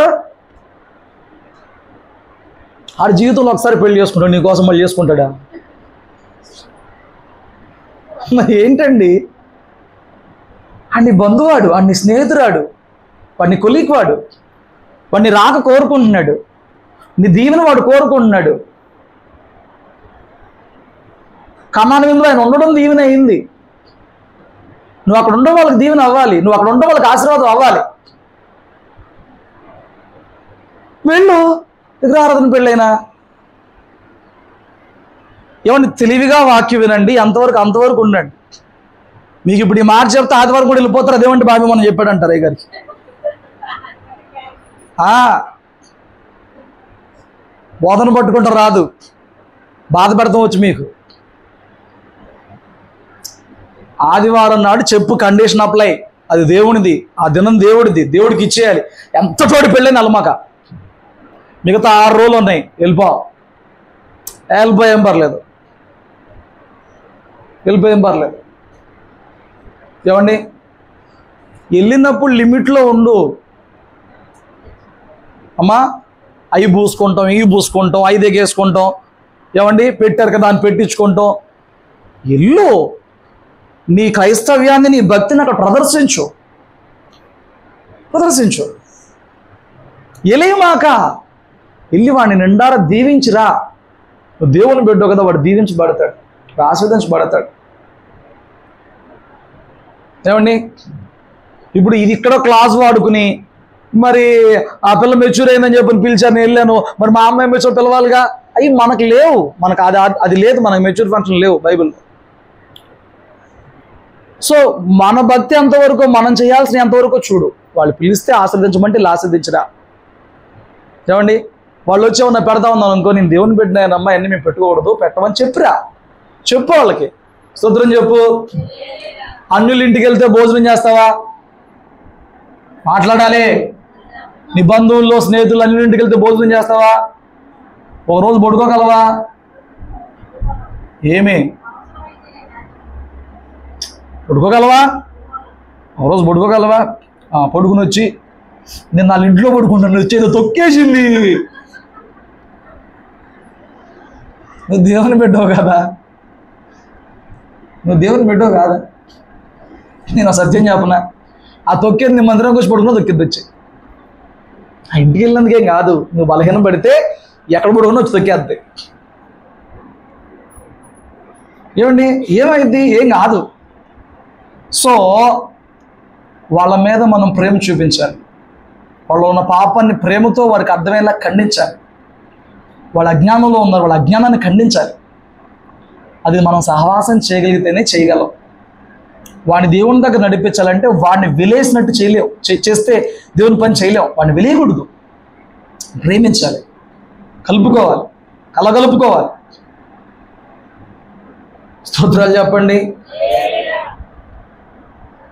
ఆడి జీవితంలో ఒకసారి పెళ్లి చేసుకుంటాడు, నీకోసం మళ్ళీ చేసుకుంటాడా? ఏంటండి? ఆడిని బంధువాడు, ఆడిని స్నేహితురాడు, వాడిని కొలీక్వాడు, వాడిని రాక కోరుకుంటున్నాడు, నీ దీవెన వాడు కోరుకుంటున్నాడు. కన్నాను విందులో ఆయన ఉండడం దీవెన అయింది. నువ్వు అక్కడ ఉండడం వాళ్ళకి దీవెన అవ్వాలి, నువ్వు అక్కడ ఉండడం వాళ్ళకి ఆశీర్వాదం అవ్వాలి. వెళ్ళు, విగ్రహారాధన పెళ్ళైనా. ఏమన్నా తెలివిగా వాక్యం వినండి, అంతవరకు ఉండండి. మీకు ఇప్పుడు ఈ మాట చెప్తే ఆదివారం కూడా వెళ్ళిపోతారు, అదేమంటే బాబు మనం చెప్పాడంటారు అయ్య గారికి. బోధన పట్టుకుంటారు రాదు, బాధపడతాం వచ్చి మీకు. ఆదివారం నాడు చెప్పు, కండిషన్ అప్లై, అది దేవునిది, ఆ దినం దేవుడిది, దేవుడికి ఇచ్చేయాలి. ఎంత తోటి పెళ్ళైనా అలమాక. మిగతా 6 రోజులు ఉన్నాయి, వెళ్ళిపో ఏం పర్లేదు, వెళ్ళిపోయేం పర్లేదు. ఏమండి, వెళ్ళినప్పుడు లిమిట్లో ఉండు. అమ్మా అవి పూసుకుంటాం, ఇవి పూసుకుంటాం, అవి దిగేసుకుంటాం, ఏమండి పెట్టారు కదా దాన్ని పెట్టించుకుంటాం. ఇల్లు నీ క్రైస్తవ్యాన్ని, నీ భక్తిని అక్కడ ప్రదర్శించు. ఎలేమాక వెళ్ళి వాడిని నిండారా దీవించిరా. నువ్వు దేవుని బిడ్డవు కదా, వాడు దీవించబడతాడు, ఆస్వాదించబడతాడు. ఏమండి ఇప్పుడు ఇది ఇక్కడ క్లాస్ వాడుకుని మరి ఆ పిల్ల మెచ్యూర్ అయిందని చెప్పి పిలిచాను, వెళ్ళాను, మరి మా అమ్మాయి మెచ్యూర్ పిలవాలిగా. అవి మనకు లేవు, మనకు అది లేదు, మనకు మెచ్యూర్ ఫంక్షన్ లేవు బైబిల్. సో మన భక్తి ఎంతవరకు, మనం చేయాల్సిన ఎంతవరకు చూడు. వాళ్ళు పిలిస్తే ఆస్వాదించమంటే ఇలా ఆస్వాదించరా. ఏమండి వాళ్ళు వచ్చే ఉన్న పెడతా ఉన్నాను అనుకో, నేను దేవుని పెట్టినాయనమ్మా అన్నీ మేము పెట్టుకోకూడదు, పెట్టమని చెప్పు వాళ్ళకి. స్తోత్రం చెప్పు. అన్యుల ఇంటికి వెళ్తే భోజనం చేస్తావా? మాట్లాడాలి. నీ బంధువుల్లో స్నేహితులు అన్యుల ఇంటికి వెళ్తే భోజనం చేస్తావా? ఒకరోజు పడుకోగలవా? ఏమి పడుకోగలవా? ఒకరోజు పడుకోగలవా? పడుకుని వచ్చి నేను వాళ్ళ ఇంట్లో పడుకుంటాను, వచ్చేదో తొక్కేసింది. నువ్వు దేవుని బిడ్డవు కదా, నేను సత్యం చెప్పనా, ఆ తొక్కేది నీ మందిరం వచ్చి పడుకున్నా తొక్కిద్ది వచ్చి. ఆ ఇంటికి వెళ్ళినందుకేం కాదు, నువ్వు బలహీనం పడితే ఎక్కడ పడుకున్నా వచ్చి తొక్కేద్ది. ఏమండి ఏమైంది? ఏం కాదు. సో వాళ్ళ మీద మనం ప్రేమ చూపించాలి. వాళ్ళు ఉన్న పాపాన్ని ప్రేమతో వారికి అర్థమయ్యేలా ఖండించాలి. వాళ్ళ అజ్ఞానంలో ఉన్నారు, వాళ్ళ అజ్ఞానాన్ని ఖండించాలి. అది మనం సహవాసం చేయగలిగితేనే చేయగలం. వాడిని దేవుని దగ్గర నడిపించాలంటే వాడిని వెలేసినట్టు చేయలేవు, చేస్తే దేవుని పని చేయలేవు. వాడిని వెలేయకూడదు, ప్రేమించాలి, కలుపుకోవాలి, కలగలుపుకోవాలి. స్తోత్రాలు చెప్పండి.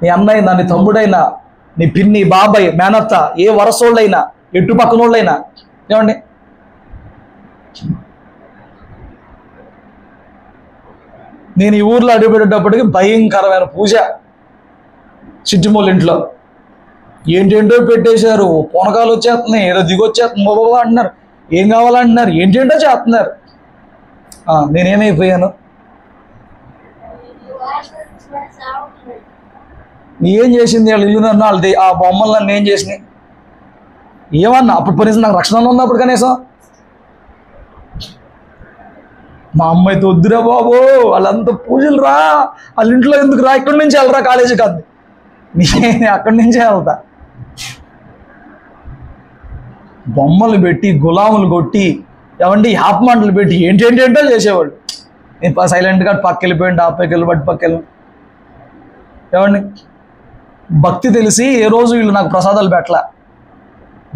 నీ అన్నైనా, నీ తమ్ముడైనా, నీ పిన్ని, బాబాయ్, మేనత్త, ఏ వరసోళ్ళైనా, ఎటు పక్కనోళ్ళైనా, ఏమండి నేను ఈ ఊర్లో అడుగుపెట్టేటప్పటికి భయంకరమైన పూజ. చిట్టిమూల ఇంట్లో ఏంటేంటో పెట్టేశారు, పొనకాలు వచ్చేస్తున్నాయి, ఏదో దిగొచ్చేస్తుంది, బాబా అంటున్నారు, ఏం కావాలంటున్నారు, ఏంటేంటో చేస్తున్నారు. నేనేమైపోయాను? ఏం చేసింది వాళ్ళు? ఇల్లు నన్ను వాళ్ళది, ఆ బొమ్మలు నన్ను ఏం చేసినాయి? ఏమన్నా అప్పుడు కనీసం నాకు రక్షణ ఉన్నప్పుడు కనీసం మా అమ్మాయితో వద్దురా బాబు, వాళ్ళంతా పూజలు రా, వాళ్ళ ఇంట్లో ఎందుకు రా, ఇక్కడి నుంచి వెళ్ళరా కాలేజీ కాదు, నేను అక్కడి నుంచే వెళ్తా. బొమ్మలు పెట్టి, గులాములు కొట్టి, ఏమండి యాప్ మంటలు పెట్టి ఏంటేంటో చేసేవాళ్ళు. నేను సైలెంట్గా పక్క వెళ్ళిపోయింది, ఆ పక్కకి వెళ్ళి పక్కకి వెళ్ళి. ఏమండి భక్తి తెలిసి ఏ రోజు వీళ్ళు నాకు ప్రసాదాలు పెట్టలే.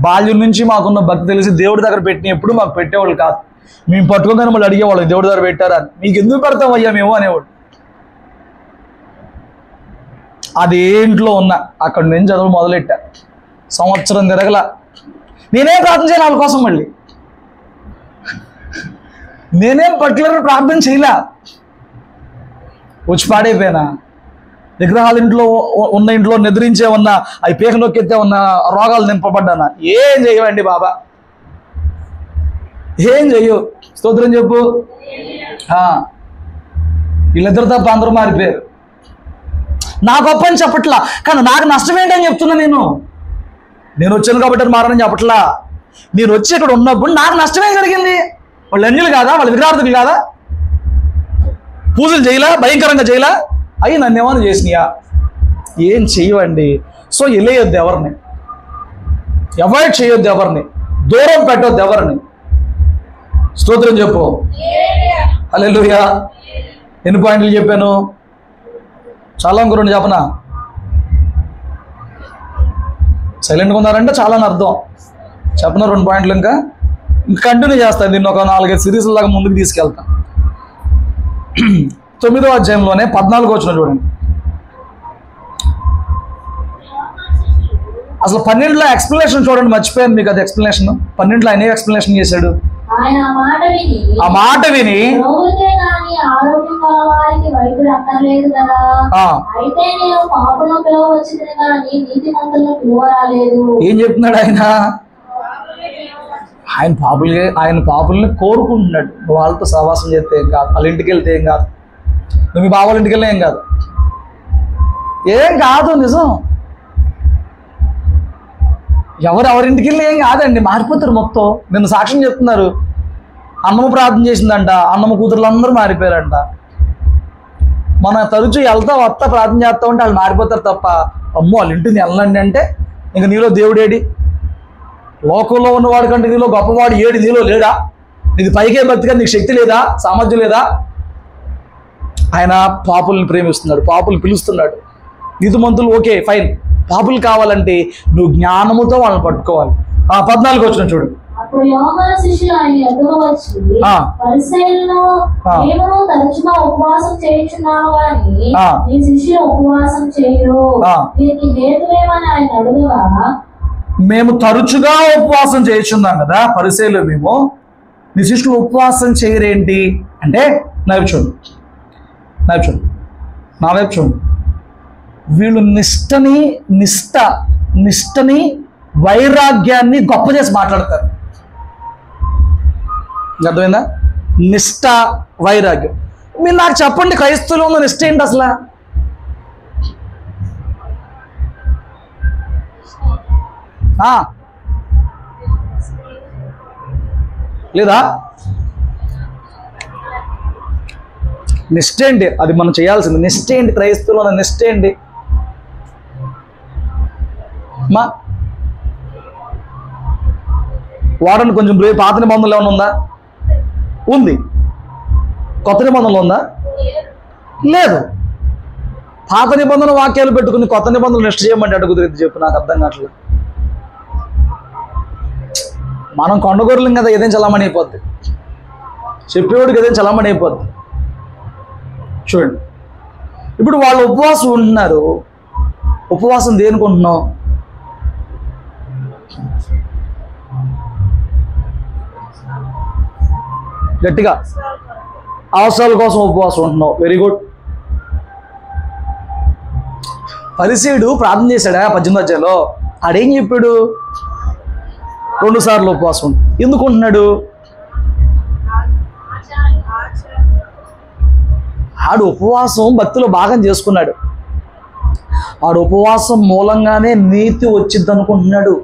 బాల్యం నుంచి మాకున్న భక్తి తెలిసి దేవుడి దగ్గర పెట్టిన ఎప్పుడు మాకు పెట్టేవాళ్ళు కాదు. మేము పట్టుకోగానే మళ్ళీ అడిగేవాళ్ళం, దేవుడి దగ్గర పెట్టారా అని. మీకు ఎందుకు పెడతాం అయ్యా మేము అనేవాడు. అదేంట్లో ఉన్నా అక్కడి నుంచి చదువు మొదలెట్టా. సంవత్సరం తిరగల. నేనేం ప్రార్థన చేయాలి వాళ్ళ కోసం, మళ్ళీ నేనేం పర్టికులర్ ప్రార్థన చేయలే. వచ్చి పాడైపోయినా. విగ్రహాల ఇంట్లో ఉన్న ఇంట్లో నిద్రించే ఉన్నా, అవి పీక నొక్కితే ఉన్న రోగాలు నింపబడ్డానా? ఏం చెయ్యవండి బాబా, ఏం చెయ్యు. స్తోత్రం చెప్పు. వీళ్ళిద్దరు తప్ప అందరూ మారిపోయారు. నా గొప్ప అని చెప్పట్లా, కానీ నాకు నష్టం ఏంటని చెప్తున్నా. నేను వచ్చాను కాబట్టి మారని చెప్పట్లా. నేను వచ్చి ఇక్కడ ఉన్నప్పుడు నాకు నష్టమేం జరిగింది? వాళ్ళు అన్యులు కాదా? వాళ్ళ విగ్రహార్థులు కాదా? పూజలు చేయలా, భయంకరంగా చేయలా, అవి నన్ను ఏమైనా చేసినాయా? ఏం చెయ్యవండి. సో వెళ్ళేయొద్దు ఎవరిని, అవాయిడ్ చేయొద్దు ఎవరిని, దూరం పెట్టొద్దు ఎవరిని. స్తోత్రం చెప్పు. హల్లెలూయా. ఎన్ని పాయింట్లు చెప్పాను? చాలా ఇంకో చెప్పనా? సైలెంట్గా ఉన్నారంటే చాలా అర్థం. చెప్పనా 2 పాయింట్లు? ఇంకా కంటిన్యూ చేస్తాను దీన్ని, ఒక 4-5 సిరీస్ల దాకా ముందుకు తీసుకెళ్తాను. 9వ అధ్యాయంలోనే 14 వచ్చిన చూడండి. అసలు 12లో ఎక్స్ప్లెనేషన్ చూడండి, మర్చిపోయాను మీకు అది ఎక్స్ప్లెనేషన్. 12లో ఆయన ఎక్స్ప్లెనేషన్ చేశాడు. ఆ మాట విని ఏం చెప్తున్నాడు ఆయన? ఆయన పాపుల్ని కోరుకుంటున్నాడు. నువ్వు వాళ్ళతో సహవాసం చేస్తే ఏం కాదు, వాళ్ళ ఇంటికి వెళ్తే ఏం కాదు, నువ్వు మీ బావాళ్ళ ఇంటికి వెళ్ళినా ఏం కాదు, ఏం కాదు. నిజం, ఎవరింటికి వెళ్ళి ఏం కాదండి, మారిపోతారు మొత్తం. నిన్న సాక్ష్యం చెప్తున్నారు, అన్నము ప్రార్థన చేసిందంట, అన్నమ్మ కూతుర్లు అందరూ మారిపోయారంట. మన తరచు వెళ్తా వస్తా ప్రార్థన చేస్తా ఉంటే వాళ్ళు మారిపోతారు తప్ప, అమ్మో వాళ్ళ ఇంటిని వెళ్ళండి అంటే ఇంక నీలో దేవుడేడి? లోకంలో ఉన్నవాడి కంటే నీలో గొప్పవాడు ఏడి నీలో లేడా? నీకు పైకే బతిగా నీకు శక్తి లేదా, సామర్థ్యం లేదా? ఆయన పాపుల్ని ప్రేమిస్తున్నాడు, పాపులు పిలుస్తున్నాడు. నీతిమంతులు ఓకే ఫైన్, పాపులు కావాలంటే నువ్వు జ్ఞానముతో వాళ్ళని పట్టుకోవాలి. 14 వచ్చిన చూడు. అప్పుడు యోహాను శిష్యులు ఆయన ఎదురు వచ్చి, పరిసయ్యులను మేము తరచుగా ఉపవాసం చేయుచున్నాము గాని నీ శిష్యులు ఉపవాసం చేయరు, దీనికి హేతువేమని ఆయన అడుగగా, మేము తరచుగా ఉపవాసం చేయుచున్నాం కదా పరిసయ్యులు, మేము నీ శిష్యులు ఉపవాసం చేయరేంటి అంటే, నా వైపు చూడు, వీళ్ళు నిష్టని వైరాగ్యాన్ని గొప్ప చేసి మాట్లాడతారు. అర్థమైందా? నిష్ట, వైరాగ్యం. మీరు నాకు చెప్పండి, క్రైస్తవులు ఉన్న నిష్ట ఏంటి అసలు? లేదా? నిష్ట ఏంటి? అది మనం చేయాల్సింది. నిష్ట ఏంటి? క్రైస్తవులు ఉన్న నిష్ట ఏంటి? వాడని కొంచెం పాత నిబంధనలు ఏమైనా ఉందా? ఉంది. కొత్త నిబంధనలు ఉందా? లేదు. పాత నిబంధన వాక్యాలు పెట్టుకుని కొత్త నిబంధనలు నిష్ట చేయమంటే అటు కుదిరిద్ది చెప్పు, నాకు అర్థం కావట్లేదు. మనం కొండగొర్రెలం కదా, ఏదైనా చలామణి అయిపోద్ది, చెప్పేవాడికి ఏదైనా చలామణి అయిపోద్ది. చూడండి, ఇప్పుడు వాళ్ళు ఉపవాసం ఉంటున్నారు. ఉపవాసం దేనికి ఉంటున్నావు? గట్టిగా అవసరాల కోసం ఉపవాసం ఉంటున్నావు. Very good. పరిసయ్యుడు ప్రార్థన చేశాడా 18వ అధ్యాయంలో? ఆడేం చెప్పాడు? 2 సార్లు ఉపవాసం. ఎందుకు ఉంటున్నాడు? ఆడు ఉపవాసం భక్తిలో భాగం చేసుకున్నాడు. ఆడు ఉపవాసం మూలంగానే నీతి వచ్చింది అనుకుంటున్నాడు.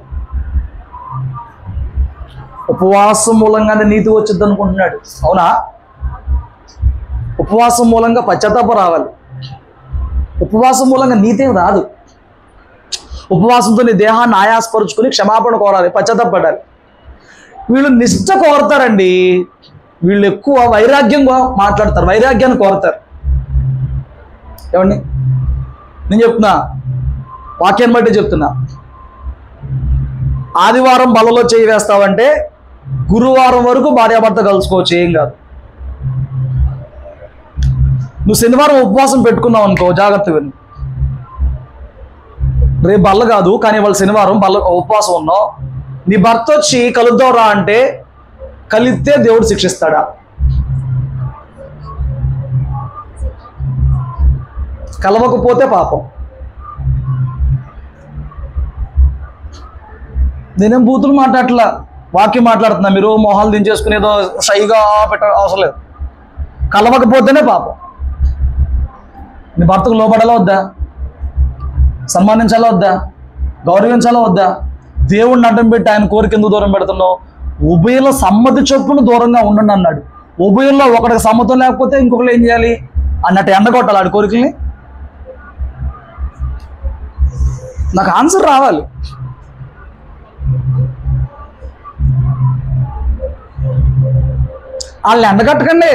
ఉపవాసం మూలంగానే నీతి వచ్చింది అనుకుంటున్నాడు. అవునా? ఉపవాసం మూలంగా పశ్చాత్తాపం రావాలి. ఉపవాసం మూలంగా నీతేం రాదు. ఉపవాసంతో నీ దేహాన్ని ఆయాసపరుచుకుని క్షమాపణ కోరాలి, పశ్చాత్తాపడాలి. వీళ్ళు నిష్ట కోరతారండి. వీళ్ళు ఎక్కువ వైరాగ్యంగా మాట్లాడతారు, వైరాగ్యాన్ని కోరతారు. ఏమండి, నేను చెప్తున్నా, వాక్యాన్ని బట్టి చెప్తున్నా. ఆదివారం బలలో చేయి వేస్తావంటే గురువారం వరకు భార్యాభర్త కలుసుకోవచ్చు, ఏం కాదు. నువ్వు శనివారం ఉపవాసం పెట్టుకున్నావు అనుకో, జాగ్రత్త విను. రేపు బల్ల కాదు కానీ వాళ్ళు శనివారం బల్ల ఉపవాసం ఉన్నావు. నీ భర్త వచ్చి కలుద్దావురా అంటే కలిస్తే దేవుడు శిక్షిస్తాడా? కలవకపోతే పాపం. నేనేం బూతులు మాట్లాడట్లా, వాక్యం మాట్లాడుతున్నా. మీరు మొహాలు దించేసుకుని ఏదో షైగా పెట్ట అవసరం లేదు. కలవకపోతేనే పాపం. నీ భర్తకు లోపడాలా వద్దా? సన్మానించాలా వద్దా? గౌరవించాలా వద్దా? దేవుడిని అడ్డం పెట్టి ఆయన కోరిక ఎందుకు దూరం పెడుతున్నావు? ఉభయుల సమ్మతి చొప్పున దూరంగా ఉండండి అన్నాడు. ఉభయుల్లో ఒకటికి సమ్మతం లేకపోతే ఇంకొకరు ఏం చేయాలి అన్నట్టు ఎండగొట్టాలి ఆడి కోరికల్ని. నాకు ఆన్సర్ రావాలి. వాళ్ళని ఎండగట్టకండి.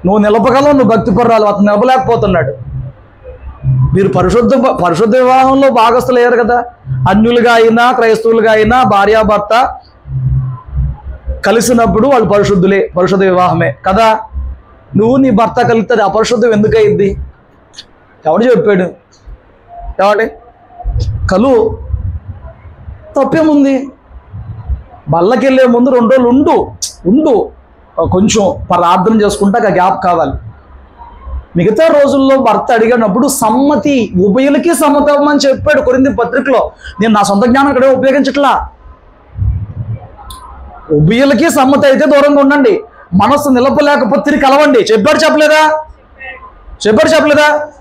నువ్వు నిలపగలవు, నువ్వు భక్తి పర్రాలు, అతను నిలపలేకపోతున్నాడు. మీరు పరిశుద్ధ వివాహంలో భాగస్థులు అయ్యారు కదా. అన్యులుగా అయినా క్రైస్తవులుగా అయినా భార్యాభర్త కలిసినప్పుడు వాళ్ళు పరిశుద్ధులే, పరిశుద్ధ వివాహమే కదా. నువ్వు నీ భర్త కలిస్తే అది అపరిశుద్ధం ఎందుకు అయింది? ఎవడు చెప్పాడు? ఎవడి కలు తప్పేముంది? బల్లకెళ్ళే ముందు 2 రోజులు ఉండు కొంచెం ప్రార్థన చేసుకుంటా గ్యాప్ కావాలి. మిగతా రోజుల్లో భర్త అడిగినప్పుడు సమ్మతి, ఉభయులకి సమ్మతి అవ్వమని చెప్పాడు కొరింథీ పత్రికలో. నేను నా సొంత జ్ఞానం ఇక్కడే ఉపయోగించట్లా. ఉభయులకి సమ్మతి అయితే దూరంగా ఉండండి. మనస్సు నిలపలేకపోతే తిరిగి కలవండి. చెప్పలేదా?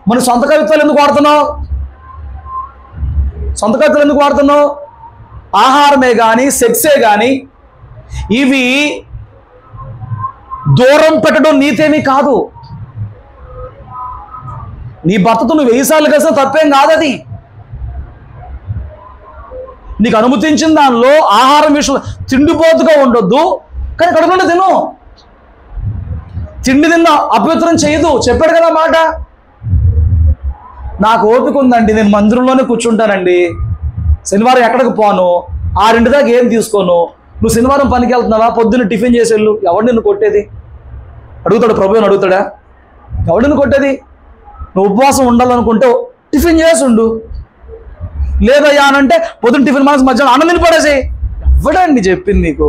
మన సొంత కవిత్వాలు ఎందుకు వాడుతున్నావు? ఆహారమే కానీ సెక్సే కానీ ఇవి దూరం పెట్టడం నీతేమీ కాదు. నీ భర్తతో నువ్వు 1000 సార్లు కలిసిన తప్పేం కాదు. అది నీకు అనుమతించిన దానిలో ఆహారం విషయంలో తిండిపోతుగా ఉండొద్దు, కానీ కడుపులో తిను. తిండి తిన్న అపవిత్రం చేయదు. చెప్పాడు కదా మాట. నాకు ఓపిక ఉందండి, నేను మందిరంలోనే కూర్చుంటానండి, శనివారం ఎక్కడికి పోను, 6 దాకా ఏం తీసుకోను. నువ్వు శనివారం పనికి వెళ్తున్నావా? పొద్దున్న టిఫిన్ చేసేళ్ళు. ఎవడు నిన్ను కొట్టేది? అడుగుతాడు ప్రభువుని, అడుగుతాడా? ఎవడు నిన్ను కొట్టేది? నువ్వు ఉపవాసం ఉండాలనుకుంటే టిఫిన్ చేసి ఉండు. లేదయ్యా అనంటే పొద్దున్న టిఫిన్ మనసు మధ్యాహ్నం అన్నం తిని పడేసి. ఎవడండి చెప్పింది నీకు?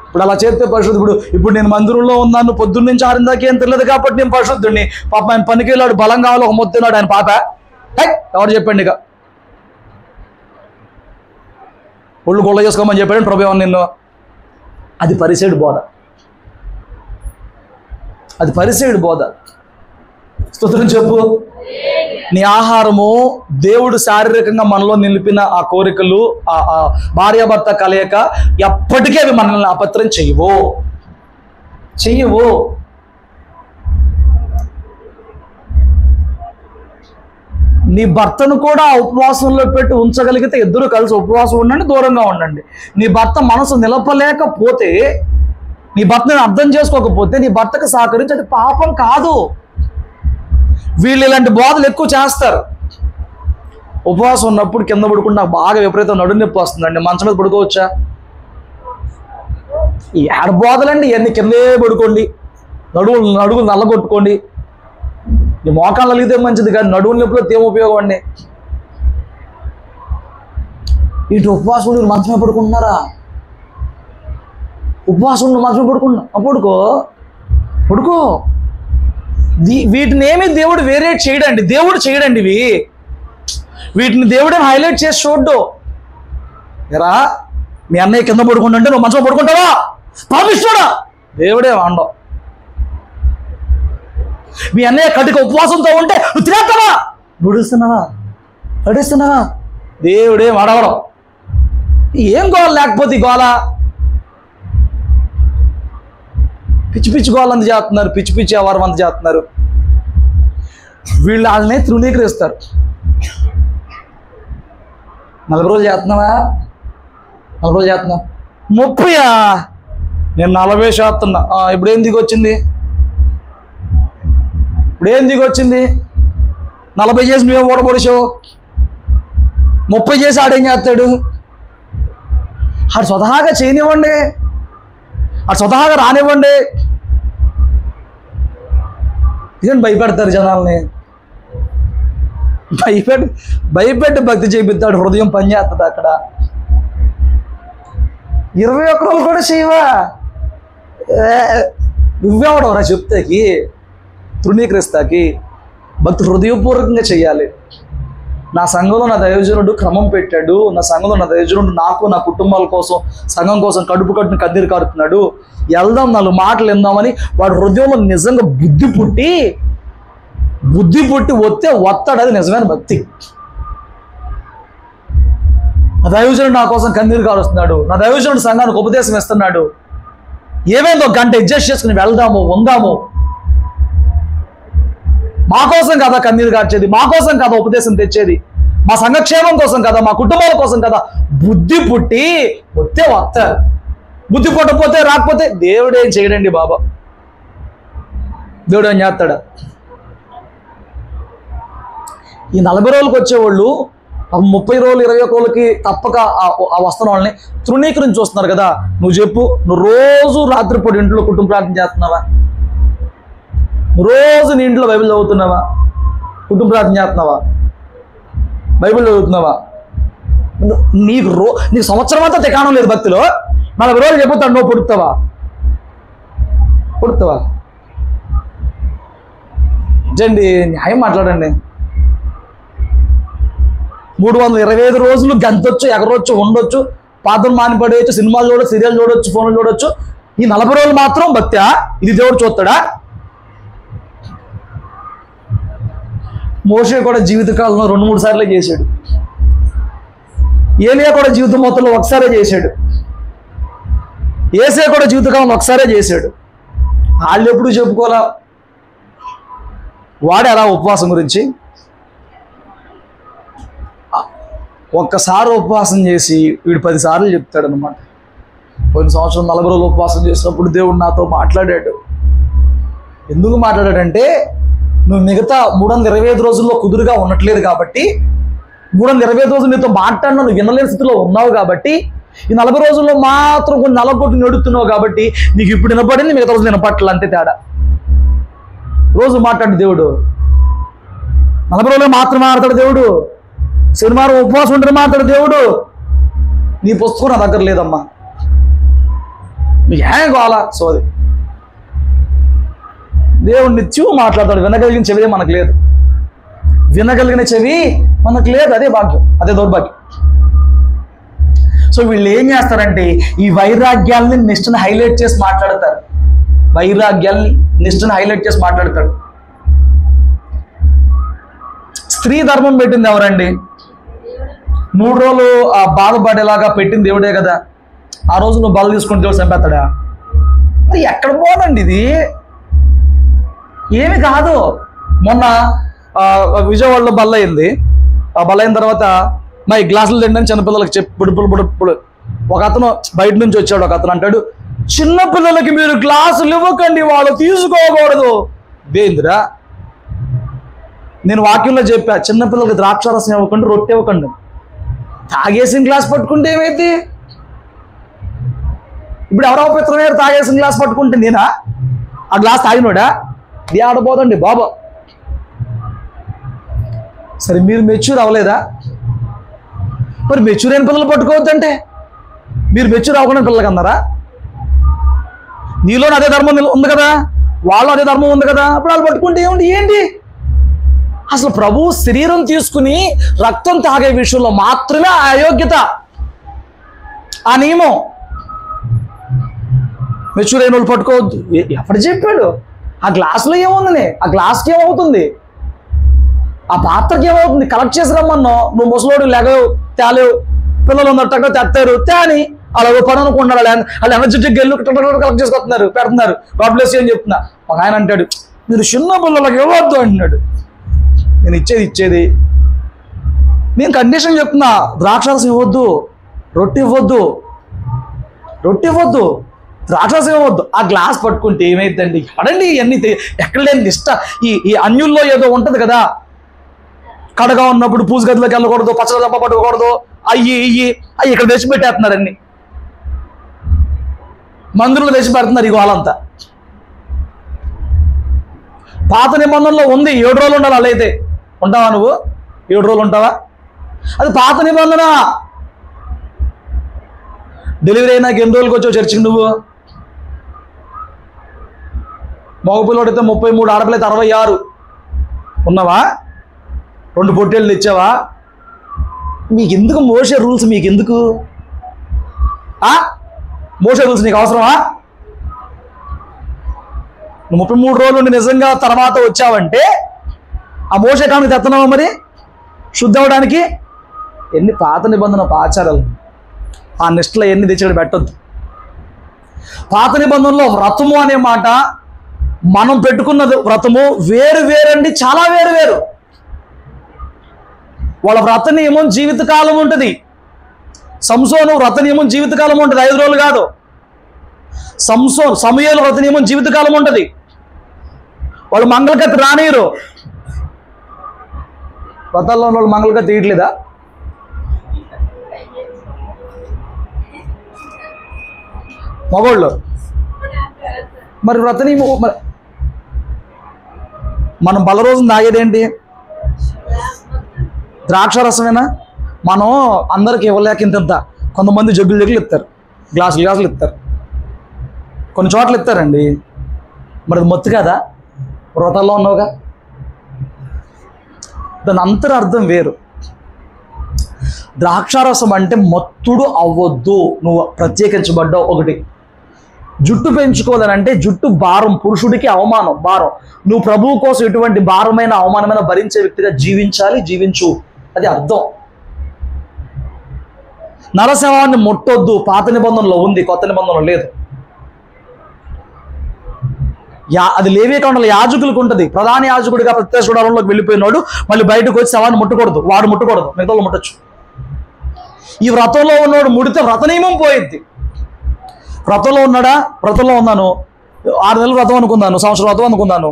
ఇప్పుడు అలా చేస్తే పరిశుద్ధుడు. ఇప్పుడు నేను మందిరంలో ఉన్నాను, పొద్దున్న నుంచి 6 దాకా ఏం తెలియదు కాబట్టి నేను పరిశుద్ధుడిని. పాప ఆయన పనికి వెళ్ళాడు, బలం కావాలి, ఒక మొత్తున్నాడు ఆయన పాప. ఎవరు చెప్పండి? ఇక ఒళ్ళు గొల్ల చేసుకోమని చెప్పాడు ప్రభు నిన్ను. అది పరిసయ్యుడి బోధ. స్తోత్రం చెప్పు. నీ ఆహారము దేవుడు శారీరకంగా మనలో నిలిపిన ఆ కోరికలు, ఆ భార్యాభర్త కలయిక ఎప్పటికీ అవి మనల్ని అపత్రం చెయ్యవు. నీ భర్తను కూడా ఉపవాసంలో పెట్టి ఉంచగలిగితే ఇద్దరు కలిసి ఉపవాసం ఉండండి, దూరంగా ఉండండి. నీ భర్త మనసు నిలపలేకపోతే, నీ భర్తని అర్థం చేసుకోకపోతే నీ భర్తకు సహకరించి అది పాపం కాదు. వీళ్ళు ఇలాంటి బోధలు ఎక్కువ చేస్తారు. ఉపవాసం ఉన్నప్పుడు కింద పడుకుంటే నాకు బాగా విపరీతం నడుము నొప్పి వస్తుందండి, మంచం మీద పడుకోవచ్చా? ఈ ఏడ బోధలండి ఇవన్నీ. కిందే పడుకోండి, నడువులు నల్లగొట్టుకోండి. ఈ మోకాళ్ళు అలిగితే మంచిది కానీ నడువుల నొప్పిలో ఏం ఉపయోగం అండి? ఇటు ఉపవాసం మీరు మంచమే పడుకుంటున్నారా? ఉపవాసం మంచమే పడుకో. వీటిని ఏమీ దేవుడు వేరేట్ చేయడండి. వీటిని దేవుడేమి హైలైట్ చేసి చూడ్డు. ఎరా మీ అన్నయ్య కింద పడుకుంటుంటే నువ్వు మంచం పడుకుంటావా? పాపిస్తాడా? దేవుడే వాండవు. మీ అన్నయ్య కటిక ఉపవాసంతో ఉంటే నువ్వు తినేస్తావా? నడుస్తున్నావా? దేవుడే వాడవడం. ఏం గోల లేకపోతే ఈ గోల? పిచ్చి గోళ అంత చేస్తున్నారు, పిచ్చి వ్యవహారం అంత చేస్తున్నారు. వీళ్ళు వాళ్ళనే తృణీకరిస్తారు. 40 రోజులు చేస్తున్నావా? 30 నేను 40 చేస్తున్నా. ఇప్పుడు ఏం దిగొచ్చింది? 40 చేసి నువ్వేం ఓడబొడిచావు? 30 చేసి ఆడేం చేస్తాడు? ఆడు స్వతహాగా చేయనివ్వండి, ఆడు స్వతహాగా రానివ్వండి. ఇదేంటి భయపెడతారు జనాల్ని? భయపెట్టి భక్తి చేపిస్తాడు. హృదయం పనిచేస్తుంది అక్కడ. 21 రోజులు కూడా చేయవా? నువ్వెవడవరా చెప్తాకి? తృణీకరిస్తాకి. భక్తి హృదయపూర్వకంగా చెయ్యాలి. నా సంఘంలో నా దైవజనుడు క్రమం పెట్టాడు. నా సంఘంలో నా దైవజనుడు నాకు, నా కుటుంబాల కోసం, సంఘం కోసం కడుపుని కన్నీరు కారుతున్నాడు. వెళ్దాం, 4 మాటలు విందామని వాడు హృదయంలో నిజంగా బుద్ధి పుట్టి వస్తాడు. అది నిజమైన భక్తి. నా దైవజనుడు నా కోసం కన్నీరు కారుస్తున్నాడు. నా దైవజనుడు సంఘానికి ఉపదేశం ఇస్తున్నాడు. ఏమైందో గంట అడ్జస్ట్ చేసుకుని వెళ్దాము, ఉందాము. మా కోసం కదా కన్నీరు కార్చేది, మా కోసం కదా ఉపదేశం తెచ్చేది, మా సంఘక్షేమం కోసం కదా, మా కుటుంబాల కోసం కదా. బుద్ధి పుట్టి వస్తారు. బుద్ధి పుట్టకపోతే రాకపోతే దేవుడేం చేయడండి బాబా. దేవుడు ఏం చేస్తాడా? ఈ 40 రోజులకు వచ్చేవాళ్ళు 30 రోజులు 21 రోజులకి తప్పక ఆ వస్తున్న వాళ్ళని తృణీకరించి చూస్తున్నారు కదా. నువ్వు చెప్పు, నువ్వు రోజు రాత్రిపూట ఇంట్లో కుటుంబ ప్రార్థన చేస్తున్నావా? రోజు నీ ఇంట్లో బైబిల్ చదువుతున్నావా? కుటుంబ ప్రార్థన చేస్తున్నావా? బైబిల్ చదువుతున్నావా? నీకు సంవత్సరం అంతా తెకాణం లేదు భక్తిలో. 40 రోజులు చెబుతాడు, నువ్వు పుడుతావా? ఏంటండి న్యాయం మాట్లాడండి. 325 రోజులు గంతొచ్చు, ఎగరొచ్చు, ఉండొచ్చు. పాత్రలు మానిపడేయచ్చు, సినిమాలు చూడొచ్చు, సీరియల్ చూడొచ్చు, ఫోన్లు చూడొచ్చు. ఈ 40 రోజులు మాత్రం భక్త్యా? ఇది దేవుడు చూస్తాడా? మోషే కూడా జీవితకాలంలో 2-3 సార్లే చేశాడు. ఏలియా కూడా జీవితం మొత్తంలో ఒకసారే చేశాడు. యేసే కూడా జీవితకాలంలో ఒకసారే చేశాడు. వాళ్ళు ఎప్పుడు చెప్పుకోలా వాడారా ఉపవాసం గురించి? ఒక్కసారి ఉపవాసం చేసి వీడు 10 సార్లు చెప్తాడు అనమాట. పోయిన సంవత్సరం 40 రోజులు ఉపవాసం చేసినప్పుడు దేవుడు నాతో మాట్లాడాడు. ఎందుకు మాట్లాడాడంటే, నువ్వు మిగతా 325 రోజుల్లో కుదురుగా ఉండట్లేదు కాబట్టి, 325 రోజులు నీతో మాట్లాడినా నువ్వు వినలేని స్థితిలో ఉన్నావు కాబట్టి, ఈ 40 రోజుల్లో మాత్రం కొన్ని నలగొట్టు నడుస్తున్నావు కాబట్టి నీకు ఇప్పుడు వినపడింది, మిగతా రోజులు వినపట్ల, అంతే తేడా. రోజు మాట్లాడు దేవుడు. 40 రోజులు మాత్రం మాట్లాడు దేవుడు. శనివారం ఉపవాసం ఉంటే మాట్లాడు దేవుడు. నీ పుస్తకం నా దగ్గర లేదమ్మా, మీకు ఏం కావాలా సోది. దేవుడు నిత్యం మాట్లాడతాడు. వినగలిగిన చెవి మనకు లేదు, వినగలిగిన చెవి మనకు లేదు. అదే భాగ్యం, అదే దౌర్భాగ్యం. సో వీళ్ళు ఏం చేస్తారంటే ఈ వైరాగ్యాల్ని, నిష్ఠని హైలైట్ చేసి మాట్లాడతారు. వైరాగ్యాల్ని, నిష్ఠని హైలైట్ చేసి మాట్లాడతాడు. స్త్రీ ధర్మం పెట్టింది ఎవరండి? 3 రోజులు ఆ బాధపడేలాగా పెట్టింది దేవుడే కదా. ఆ రోజు నువ్వు బల తీసుకుంటే దేవుడు చంపేస్తాడా? మరి ఎక్కడ పోదండి ఇది? ఏమి కాదు. మొన్న విజయవాడలో బల్ల అయింది. ఆ బల్ల అయిన తర్వాత మా ఈ గ్లాసులు తిండి చిన్నపిల్లలకి చెప్పి పుడు ఒక అతను బయట నుంచి వచ్చాడు. ఒక అతను అంటాడు, చిన్నపిల్లలకి మీరు గ్లాసులు ఇవ్వకండి, వాళ్ళు తీసుకోకూడదు. దేంద్రా, నేను వాక్యంలో చెప్పా, చిన్నపిల్లలకి ద్రాక్షారసం ఇవ్వకండి, రొట్టె ఇవ్వకండి. తాగేసిన గ్లాస్ పట్టుకుంటే ఏమైంది? ఇప్పుడు ఎవరో పిత్రమేరు తాగేసిన గ్లాస్ పట్టుకుంటే నేనా? ఆ గ్లాస్ తాగినోడా? ఇది ఆడబోదండి బాబా. సరే, మీరు మెచ్యూర్ అవ్వలేదా? మరి మెచ్యూర్ అయిన పిల్లలు పట్టుకోవద్దంటే మీరు మెచ్యూర్ అవ్వకుండా పిల్లలకి అన్నారా? నీలోనే అదే ధర్మం ఉంది కదా, వాళ్ళు అదే ధర్మం ఉంది కదా, అప్పుడు వాళ్ళు పట్టుకుంటే ఏముంది? ఏంటి అసలు? ప్రభు శరీరం తీసుకుని రక్తం తాగే విషయంలో మాత్రమే ఆ అయోగ్యత, ఆ నియమం. మెచ్యూర్ అయిన వాళ్ళు పట్టుకోవద్దు. ఎప్పుడు చెప్పాడు? ఆ గ్లాసులో ఏముందని? ఆ గ్లాస్కి ఏమవుతుంది? ఆ పాత్రకి ఏమవుతుంది? కలెక్ట్ చేసి రమ్మన్నావు, నువ్వు ముసలోడు లేగవు, తేలేవు, పిల్లలు ఉన్నట్టు తెస్తారు, తేని అలాగో పని అనుకుంటున్నారు. వాళ్ళు ఎనర్జెటిక్ గెల్లు కలెక్ట్ చేసుకొస్తున్నారు, పెడుతున్నారు. గాడ్ బ్లెస్ యూ అని చెప్తున్నా. ఒక ఆయన అంటాడు, మీరు చిన్న పిల్లలకి ఇవ్వద్దు అంటున్నాడు. నేను ఇచ్చేది నేను కండిషన్ చెప్తున్నా, ద్రాక్షారసం ఇవ్వద్దు, రొట్టె ఇవ్వద్దు, ద్రాక్షారసం ఇవ్వద్దు. ఆ గ్లాస్ పట్టుకుంటే ఏమైందండి? ఎక్కడండి ఇవన్నీ? ఎక్కడ లేని నిష్ట. ఈ అన్యుల్లో ఏదో ఉంటుంది కదా, కడగా ఉన్నప్పుడు పూజ గదిలోకి వెళ్ళకూడదు, పచ్చడి దెబ్బ పట్టుకోకూడదు, అయ్యి ఇక్కడ తెచ్చిపెట్టేస్తున్నారు. అన్ని మందిరంలో తెచ్చిపెడుతున్నారు ఈ వాళ్ళంతా. పాత నిబంధనలో ఉంది 7 రోజులు ఉండాలి. అలా అయితే ఉంటావా నువ్వు? 7 రోజులు ఉంటావా? అది పాత నిబంధన. డెలివరీ అయినాక ఎన్ని రోజులకి వచ్చావు చర్చికి నువ్వు? మగపిల్లడితే 33, ఆడపిల్లైతే 66 ఉన్నావా? 2 పొట్టేళ్ళు తెచ్చావా? మీకు ఎందుకు మోసే రూల్స్? మీకు ఎందుకు మోసే రూల్స్? నీకు అవసరమా? నువ్వు 33 రోజులు ఉండి నిజంగా తర్వాత వచ్చావంటే ఆ మోసే కానికి తెస్తున్నావా? మరి శుద్ధి అవ్వడానికి ఎన్ని పాత నిబంధన ఆచారాలు, ఆ నిష్టలో ఎన్ని తెచ్చి పెట్టొద్దు. పాత నిబంధనలో వ్రతము అనే మాట, మనం పెట్టుకున్న వ్రతము వేరండి, చాలా వేరు. వాళ్ళ వ్రత నియమం జీవితకాలం ఉంటుంది. సంసోను వ్రత నియమం జీవితకాలం ఉంటుంది, 5 రోజులు కాదు. సమూయేలు వ్రత నియమం జీవితకాలం ఉంటుంది. వాళ్ళు మంగళకత్తి రానియరు. వ్రతాల్లో ఉన్న వాళ్ళు మంగళకత్తి తీయట్లేదా? మగోళ్ళు మరి వ్రత నియమం. మనం బల రోజున తాగేదేంటి? ద్రాక్షారసమేనా? మనం అందరికి ఇవ్వలేక ఇంత, కొంతమంది జగ్గులు ఇస్తారు, గ్లాసులు ఇస్తారు, కొన్ని చోట్ల ఇస్తారండి. మరి అది మొత్తం కదా? వ్రతాల్లో ఉన్నావుగా. దాని అంతర అర్థం వేరు. ద్రాక్షారసం అంటే మత్తుడు అవ్వద్దు, నువ్వు ప్రత్యేకించబడ్డావు. ఒకటి, జుట్టు పెంచుకోవాలని అంటే జుట్టు భారం, పురుషుడికి అవమానం, భారం. నువ్వు ప్రభువు కోసం ఎటువంటి భారమైన అవమానమైన భరించే వ్యక్తిగా జీవించాలి, జీవించు, అది అర్థం. నరశవాన్ని ముట్టొద్దు, పాత నిబంధనలో ఉంది, కొత్త నిబంధనలో లేదు. అది లేవీకాండంలో యాజకులకు ఉంటుంది. ప్రధాన యాజకుడిగా ప్రత్యక్ష గుడారంలోకి వెళ్ళిపోయినాడు మళ్ళీ బయటకు వచ్చి శవాన్ని ముట్టకూడదు, వాడు ముట్టకూడదు, మిగతా వాళ్ళు ముట్టచ్చు. ఈ వ్రతంలో ఉన్నవాడు ముడితే వ్రత నియమం పోయిద్ది. వ్రతంలో ఉన్నాడా, వ్రతంలో ఉన్నాను, 6 నెలలు వ్రతం అనుకున్నాను, సంవత్సరం వ్రతం అనుకున్నాను,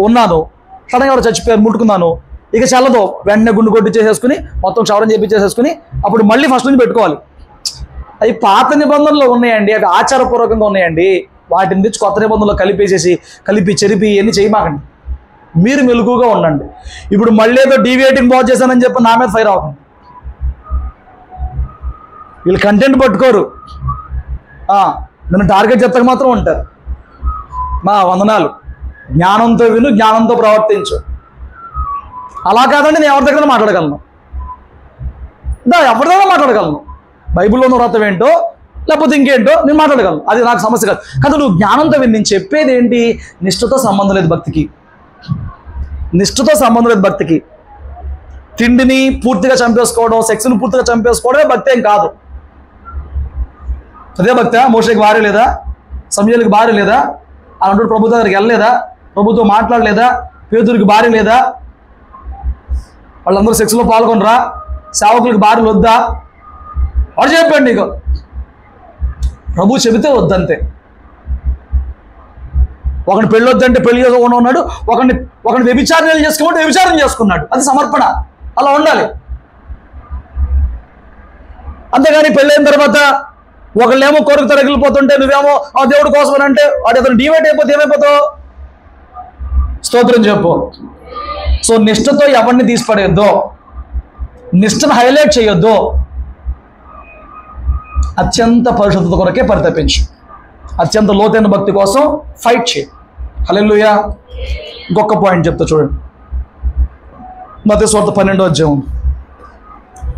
ఉన్నాను, సడన్గా ఎవరు చచ్చిపోయారు, ముట్టుకున్నాను, ఇక చల్లదు, వెంటనే గుండు కొట్టి చేసేసుకుని మొత్తం క్షవరం చేపించేసేసుకుని అప్పుడు మళ్ళీ ఫస్ట్ నుంచి పెట్టుకోవాలి. అవి పాత నిబంధనలు ఉన్నాయండి, అవి ఆచారపూర్వకంగా ఉన్నాయండి. వాటిని తెచ్చి కొత్త నిబంధనలో కలిపి చెరిపి ఇవన్నీ చేయమాకండి. మీరు మెలకుగా ఉండండి. ఇప్పుడు మళ్ళీ ఏదో డీవియేటింగ్ బాగు చేశానని చెప్పి నా మీద ఫైర్ అవ్వకండి. వీళ్ళు కంటెంట్ పట్టుకోరు, నన్ను టార్గెట్ చెప్తాక మాత్రం ఉంటారు. మా వందనాలు, జ్ఞానంతో విను, జ్ఞానంతో ప్రవర్తించు. అలా కాదండి, నేను ఎవరి దగ్గర మాట్లాడగలను, ఎవరి దగ్గర మాట్లాడగలను, బైబిల్లో ఉన్న వ్రతం ఏంటో లేకపోతే ఇంకేంటో నేను మాట్లాడగలను, అది నాకు సమస్య కాదు. కానీ నువ్వు జ్ఞానంతో విని, నేను చెప్పేది ఏంటి, నిష్ఠతో సంబంధం లేదు భక్తికి, నిష్ఠతో సంబంధం లేదు భక్తికి. తిండిని పూర్తిగా చంపేసుకోవడం, సెక్స్ని పూర్తిగా చంపేసుకోవడమే భక్తి ఏం కాదు. అదే భక్తి. మోషేకి భార్య లేదా, సమూయేలుకి భార్య లేదా, అలాంటి ప్రభుత్వం దగ్గరికి వెళ్ళలేదా, ప్రభుత్వం మాట్లాడలేదా, పేతురికి భార్య లేదా, వాళ్ళందరూ సెక్స్లో పాల్గొనరా, సేవకులకు భార్యలు వద్దా, వాడు చెప్పండి నీకు. ప్రభు చెబితే వద్దంతే. ఒకరిని పెళ్ళి వద్దంటే పెళ్లి చేసుకోకుండా ఉన్నాడు, ఒకరిని వ్యభిచారం చేసుకోమంటే వ్యభిచారం చేసుకున్నాడు, అది సమర్పణ. అలా ఉండాలి. అంతేగాని పెళ్ళైన తర్వాత ఒకళ్ళేమో కోరికతో రగిలిపోతుంటే నువ్వేమో ఆ దేవుడి కోసం అంటే వాడు అతను డివైట్ అయిపోతే ఏమైపోతావు? స్తోత్రం చెప్పు. సో నిష్ఠతో ఎవరిని తీసిపడేయద్దు, నిష్ఠను హైలైట్ చేయొద్దు. అత్యంత పరిశుద్ధత కొరకే పరితపించు, అత్యంత లోతైన భక్తి కోసం ఫైట్ చేయి. హల్లెలూయా. ఇంకొక పాయింట్ చెప్తా చూడండి. మత్తయి సువార్త 12వ అధ్యాయం,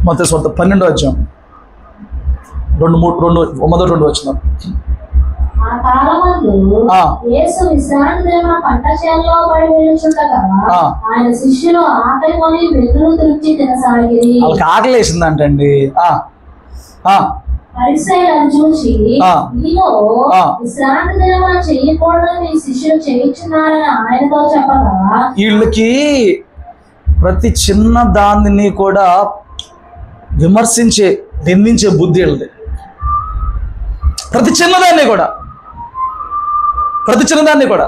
మత్తయి సువార్త 12వ అధ్యాయం 2 వచ్చిన. ఆ కాలమందు యేసు విశ్రాంతి దినమున పంటచేలలో పడి వెళ్ళుచుండగా ఆయన శిష్యులు ఆకలి కొని వెన్నులు తుడిచి తినసాగిరి. వాళ్ళకి ఆకలి వేసిందంటండి. పరిసయ్యులను చూసి ఈలో విశ్రాంతి దినమున చేయకూడదని మీ శిష్యులు చేయుచున్నారని ఆయనతో చెప్పగా, వీళ్ళకి ప్రతి చిన్న దానిని కూడా నిందించే బుద్ధి వీళ్ళది. ప్రతి చిన్నదాన్ని కూడా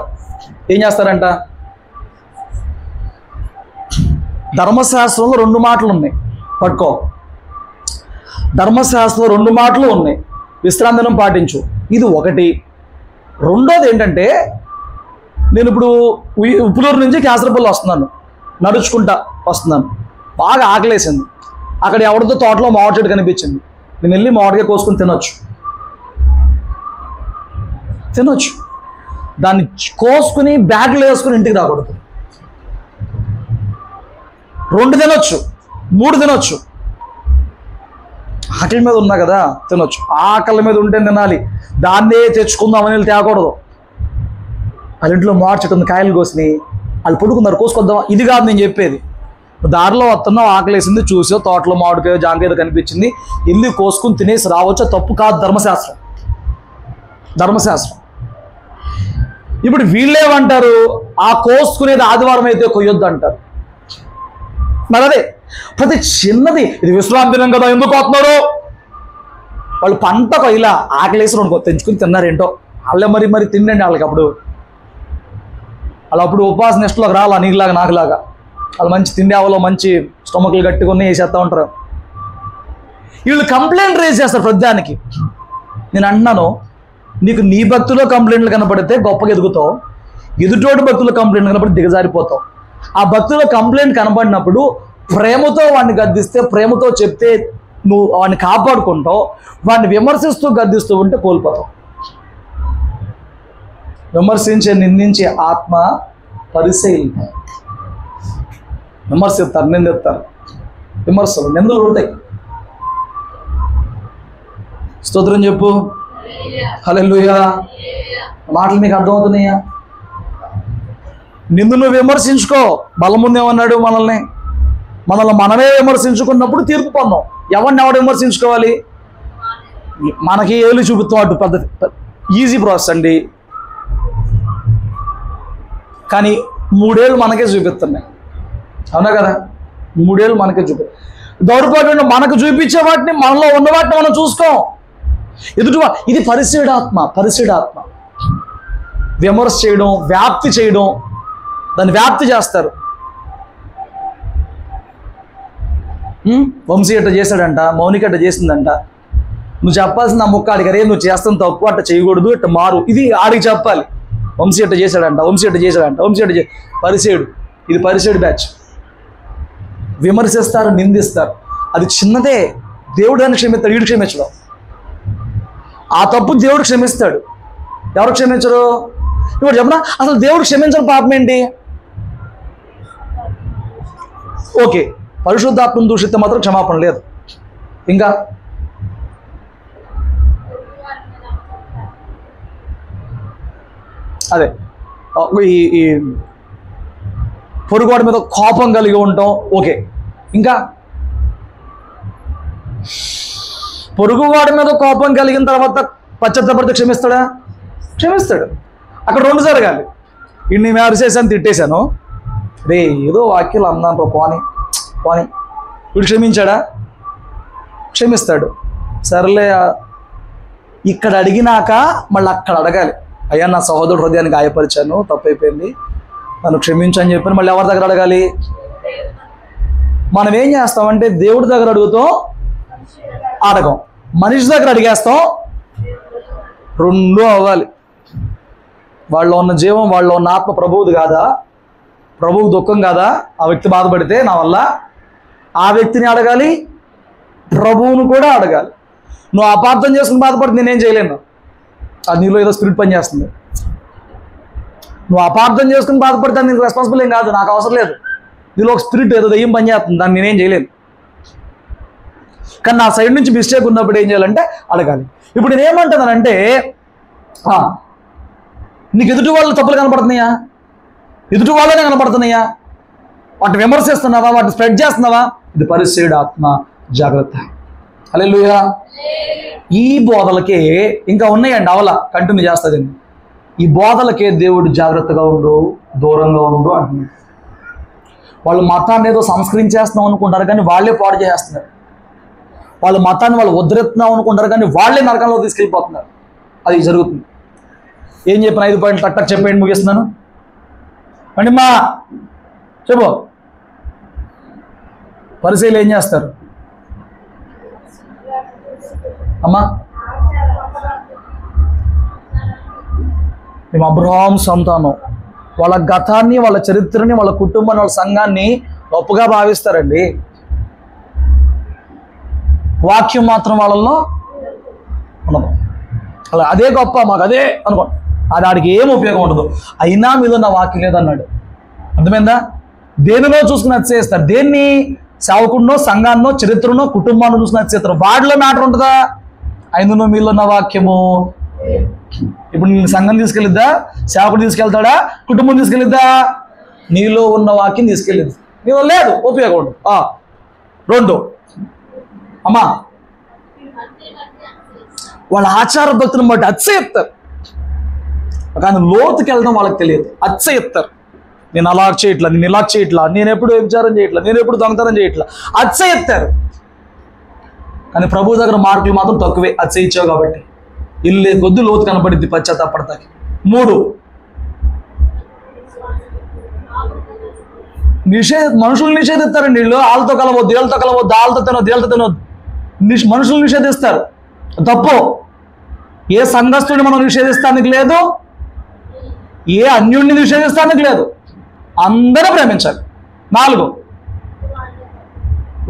ఏం చేస్తారంట? ధర్మశాస్త్రంలో 2 మాటలు ఉన్నాయి, పట్టుకో. ధర్మశాస్త్రంలో 2 మాటలు ఉన్నాయి, విశ్రాంతి దినం పాటించు, ఇది ఒకటి. రెండోది ఏంటంటే, నేను ఇప్పుడు ఉప్పులూరు నుంచి కాసరపల్లి వస్తున్నాను, నడుచుకుంటా వస్తున్నాను, బాగా ఆకలేసింది. అక్కడ ఎవరితో తోటలో మామిడి చెట్టు కనిపించింది, నేను వెళ్ళి మామిడికాయ కోసుకుని తినొచ్చు. దాన్ని కోసుకుని బ్యాగ్లో వేసుకుని ఇంటికి రాకూడదు. 2 తినొచ్చు, 3 తినొచ్చు. ఆకలి మీద ఉన్నా కదా తినొచ్చు, ఆకలి మీద ఉంటే తినాలి. దాన్నే తెచ్చుకుందామని వెళ్ళి తేకూడదు. వాళ్ళ ఇంట్లో మామిడి చెట్టు ఉంది, కాయలు కోసినాయి, వాళ్ళు పడుకున్నారు, కోసుకొద్దాం, ఇది కాదు నేను చెప్పేది. దారిలో వస్తున్నావు, ఆకలి వేసింది, చూసో తోటలో మామిడికాయ జాంకాయ కనిపించింది, వెళ్ళి కోసుకుని తినేసి రావచ్చా? తప్పు కాదు, ధర్మశాస్త్రం. ఇప్పుడు వీళ్ళేమంటారు? ఆ కోసుకునేది ఆదివారం అయితే కొయ్యొద్దు అంటారు. మరి అదే ప్రతి చిన్నది, ఇది విశ్రాంతి దినం కదా ఎందుకు వస్తున్నారు? వాళ్ళు పంట కొయ్యలా ఆకలేసి 2 తెంచుకుని తిన్నారేంటో. వాళ్ళే మరి తిండండి వాళ్ళకి. అప్పుడు ఉపవాస నిష్టలోకి రాలా, నీకులాగా నాకులాగా. వాళ్ళు మంచి తిండి ఆవలో మంచి స్టొమక్లు కట్టుకుని వేసేస్తూ ఉంటారు. వీళ్ళు కంప్లైంట్ రేజ్ చేస్తారు ప్రతిదానికి. నేను అంటున్నాను, నీకు నీ భక్తిలో కంప్లైంట్లు కనపడితే గొప్పగా ఎదుగుతావు, ఎదుటోటి భక్తుల కంప్లైంట్ కనపడి దిగజారిపోతావు. ఆ భక్తుల కంప్లైంట్ కనపడినప్పుడు ప్రేమతో వాడిని గద్దిస్తే, ప్రేమతో చెప్తే నువ్వు వాడిని కాపాడుకుంటావు. వాడిని విమర్శిస్తూ గద్దిస్తూ ఉంటే కోల్పోతావు. నిందించే ఆత్మ పరిశీలి విమర్శిస్తారు, నిందిస్తారు, విమర్శలు నిందలు ఉంటాయి. స్తోత్రం చెప్పు. హల్లెలూయా. మాటలు మీకు అర్థమవుతున్నాయా? నిన్ను నువ్వు విమర్శించుకో. బలముందు ఏమన్నాడు? మనల్ని మనమే విమర్శించుకున్నప్పుడు తీర్పు పొందాం. ఎవరు విమర్శించుకోవాలి? మనకి ఏళ్ళు చూపుతాం. అటు పెద్ద ఈజీ ప్రాసెస్ అండి, కానీ 3 ఏళ్ళు మనకే చూపిస్తున్నాయి. అవునా కదా? 3 ఏళ్ళు మనకే దౌర్భాగ్యం మనకు చూపించే వాటిని, మనలో ఉన్న వాటిని మనం చూసుకోం. ఇది పరిశీడాత్మ. విమర్శ చేయడం, వ్యాప్తి చేయడం, దాన్ని వ్యాప్తి చేస్తారు. వంశీ అట్ట చేశాడంట, మౌనిక అట్ట చేసిందంట. నువ్వు చెప్పాల్సిన ఆ ముక్క ఆడికి, అరే నువ్వు చేస్తాను తప్పు, అట్ట చేయకూడదు, అట్ట మారు, ఇది ఆడికి చెప్పాలి. వంశీ అట్ట చేశాడంట. పరిసేడు. ఇది పరిసేడు బ్యాచ్. విమర్శిస్తారు, నిందిస్తారు. అది చిన్నదే. దేవుడు అని క్షమిస్తాడు, వీడు క్షమించడం. ఆ తప్పు దేవుడు క్షమిస్తాడు. ఎవరు క్షమించరు? ఇప్పుడు చెప్పనా, అసలు దేవుడు క్షమించడం పాపం ఏంటి? ఓకే, పరిశుద్ధాత్మను దూషిస్తే మాత్రం క్షమాపణ లేదు. ఇంకా అదే ఈ పొరుగువాడి మీద కోపం కలిగి ఉంటాం. ఓకే, ఇంకా పొరుగువాడి మీద కోపం కలిగిన తర్వాత పశ్చాత్తాపడితే క్షమిస్తాడా? క్షమిస్తాడు. అక్కడ 2 జరగాలి. ఇన్ని మేము అరిసేసాను, తిట్టేశాను, రే ఏదో వాక్యాలు అన్నాను పోని వీడు క్షమించాడా? క్షమిస్తాడు. సర్లే, ఇక్కడ అడిగినాక మళ్ళీ అక్కడ అడగాలి. అయ్యా నా సహోదరుడు హృదయాన్ని గాయపరిచాను, తప్పైపోయింది, నన్ను క్షమించు అని చెప్పి మళ్ళీ ఎవరి దగ్గర అడగాలి? మనం ఏం చేస్తామంటే దేవుడి దగ్గర అడుగుతాం, అడగం. మనిషి దగ్గర అడిగేస్తాం. 2 అవ్వాలి. వాళ్ళలో ఉన్న జీవం, వాళ్ళలో ఉన్న ఆత్మ ప్రభువుది కాదా? ప్రభువు దుఃఖం కాదా? ఆ వ్యక్తి బాధపడితే నా వల్ల ఆ వ్యక్తిని అడగాలి, ప్రభువును కూడా అడగాలి. నువ్వు అపార్థం చేసుకుని బాధపడితే నేనేం చేయలేను. అది నీలో ఏదో స్పిరిట్ పని చేస్తుంది. నువ్వు అపార్థం చేసుకుని బాధపడితే నీకు రెస్పాన్సిబుల్ ఏం కాదు, నాకు అవసరం లేదు. నీలో ఒక స్పిరిట్ ఏదో దెయ్యం పని చేస్తుంది, దాన్ని నేనేం చేయలేను. కానీ నా సైడ్ నుంచి మిస్టేక్ ఉన్నప్పుడు ఏం చేయాలంటే అడగాలి. ఇప్పుడు నేనేమంటున్నానంటే, నీకు ఎదుటి వాళ్ళ తప్పులు కనపడుతున్నాయా? ఎదుటి వాళ్ళనే కనపడుతున్నాయా? వాటిని విమర్శిస్తున్నావా? వాటిని స్ప్రెడ్ చేస్తున్నావా? ఇది పరిశీడు ఆత్మ. జాగ్రత్త. హల్లెలూయా. ఈ బోధలకే ఇంకా ఉన్నాయండి, అవలా కంటిన్యూ చేస్తుంది. ఈ బోధలకే దేవుడు జాగ్రత్తగా ఉండు, దూరంగా ఉండు అంటున్నాడు. వాళ్ళు మతాన్ని ఏదో సంస్కరించేస్తున్నాం అనుకుంటారు, కానీ వాళ్ళే పాడు చేస్తున్నారు. వాళ్ళ మతాన్ని వాళ్ళు ఉద్ధరిస్తున్నాం అనుకుంటారు, కానీ వాళ్ళే నరకంలో తీసుకెళ్ళిపోతున్నారు. అది జరుగుతుంది. ఏం చెప్పిన 5 పాయింట్లు టక్ చెప్పేయండి, ముగిస్తున్నాను. అండి మా చెప్పు. పరిశీలి ఏం చేస్తారు అమ్మా? మేము అబ్రహాం సంతానం. వాళ్ళ గతాన్ని, వాళ్ళ చరిత్రని, వాళ్ళ కుటుంబాన్ని, వాళ్ళ సంఘాన్ని గొప్పగా భావిస్తారండి. వాక్యం మాత్రం వాళ్ళల్లో ఉండదు. అలా అదే గొప్ప, మాకు అదే అనుకో, అది ఆడికి ఏం ఉపయోగం ఉండదు. అయినా మీలో నా వాక్యం లేదన్నాడు. అర్థమైందా? దేనిలో చూసుకుని అతిశయిస్తారు. దేన్ని? సేవకుడినో, సంఘాన్నో, చరిత్రనో, కుటుంబాన్ని చూసుకుని అతిశయిస్తారు. వాడిలో మ్యాటర్ ఉంటుందా? అయినను మీలో నా వాక్యము. ఇప్పుడు నేను సంఘం తీసుకెళ్ళిద్దా? సేవకుడు తీసుకెళ్తాడా? కుటుంబం తీసుకెళ్ళిద్దా? నీలో ఉన్న వాక్యం తీసుకెళ్ళిద్ది. నీలో లేదు, ఉపయోగం ఉండదు. 2 అమ్మా, వాళ్ళ ఆచార భక్తులను బట్టి అతిశయిస్తారు, కానీ లోతుకి వెళ్ళడం వాళ్ళకి తెలియదు. అతిశయిస్తారు. నేను అలా చేయట్లా, నేను ఇలా చేయట్లా, నేను ఎప్పుడు వ్యభిచారం చేయట్లా, నేను ఎప్పుడు దొంగతనం చేయట్లా, అతిశయిస్తారు. కానీ ప్రభు దగ్గర మార్కులు మాత్రం తక్కువే, అతిశయించావు కాబట్టి. ఇల్లే కొద్ది లోతు కనపడిద్ది పశ్చాత్తాపడతాకి. 3 మనుషులు నిషేధిస్తారండి. వీళ్ళు వాళ్ళతో కలవద్దు, వీళ్ళతో కలవద్దు, వాళ్ళతో తినొద్దు, వీళ్ళతో తినొద్దు. మనుషులు నిషేధిస్తారు. తప్పు. ఏ సంఘస్థుడిని మనం నిషేధిస్తానికి లేదు, ఏ అన్యుడిని నిషేధిస్తానికి లేదు. అందరూ ప్రేమించాలి. 4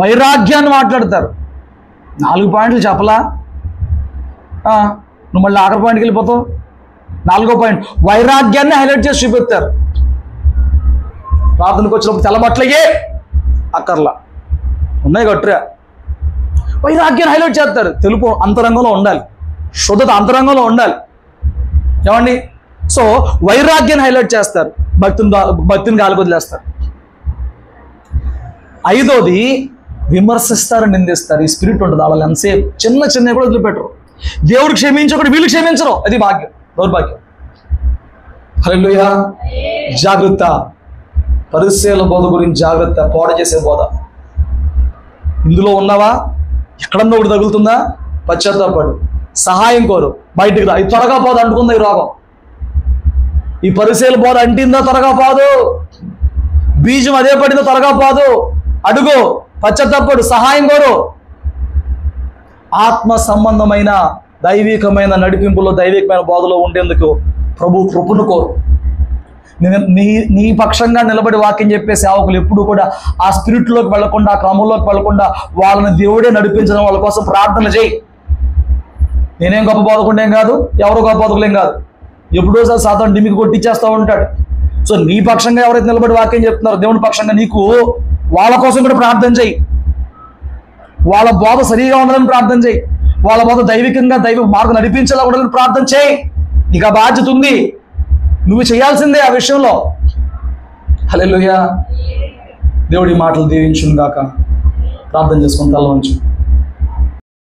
వైరాగ్యాన్ని మాట్లాడతారు. 4 పాయింట్లు చెప్పలా? నువ్వు మళ్ళీ ఆఖరి పాయింట్కి వెళ్ళిపోతావు. 4వ పాయింట్ వైరాగ్యాన్ని హైలైట్ చేసి చూపిస్తారు. ప్రార్థనకు వచ్చినప్పుడు తెల్లబట్టలే అక్కర్లా ఉన్నాయి, గట్టురా. వైరాగ్యాన్ని హైలైట్ చేస్తారు. తెలుపు అంతరంగంలో ఉండాలి, శుద్ధత అంతరంగంలో ఉండాలి. ఏమండి? సో వైరాగ్యాన్ని హైలైట్ చేస్తారు, భక్తిని గాలి వదిలేస్తారు. ఐదోది విమర్శిస్తారు, నిందిస్తారు. ఈ స్పిరిట్ ఉంటుంది వాళ్ళని ఎంతసేపు. చిన్న చిన్న కూడా వదిలిపెట్టరు. దేవుడు క్షమించకూడదు, వీళ్ళు క్షమించరు. అది భాగ్యం, దౌర్భాగ్యం. హల్లెలూయా. జాగ్రత్త. పరిసయ్యుల బోధ గురించి జాగ్రత్త. పాడు చేసే బోధ. ఇందులో ఉన్నావా? ఎక్కడన్నా ఒకటి తగులుతుందా? పశ్చాత్తాపడు, సహాయం కోరు, బయటికి రా. ఇది త్వరగా పోదు, అంటుకుందా ఈ రోగం. ఈ పరిసయ్యుల బోధ అంటిందా? త్వరగా పోదు. బీజం అదే పడిందో త్వరగా పోదు. అడుగు, పశ్చాత్తాపడు, సహాయం కోరు. ఆత్మ సంబంధమైన దైవికమైన నడిపింపులో, దైవికమైన బోధలో ఉండేందుకు ప్రభు కృపను కోరు. నీ పక్షంగా నిలబడి వాక్యం చెప్పే సేవకులు ఎప్పుడు కూడా ఆ స్పిరిట్లోకి వెళ్లకుండా, ఆ క్రమంలోకి వెళ్లకుండా వాళ్ళని దేవుడే నడిపించడం, వాళ్ళ కోసం ప్రార్థన చేయి. నేనేం గొప్ప బోధకుండేం కాదు, ఎవరో గొప్ప బోధకులేం కాదు. ఎప్పుడోసారి సాతాను డిమికి కొట్టించేస్తూ ఉంటాడు. సో నీ పక్షంగా ఎవరైతే నిలబడి వాక్యం చెప్తున్నారో దేవుని పక్షంగా, నీకు వాళ్ళ కోసం కూడా ప్రార్థన చేయి. వాళ్ళ బోధ సరిగా ఉండాలని ప్రార్థన చేయి. వాళ్ళ బోధ దైవికంగా, దైవ మార్గం నడిపించేలా ఉండాలని ప్రార్థన చేయి. నీకు ఆ బాధ్యత ఉంది, నువ్వు చేయాల్సిందే ఆ విషయంలో. హల్లెలూయా. దేవుడి మాటలు దీవించును గాక. ప్రార్థన చేసుకుని తల వంచు.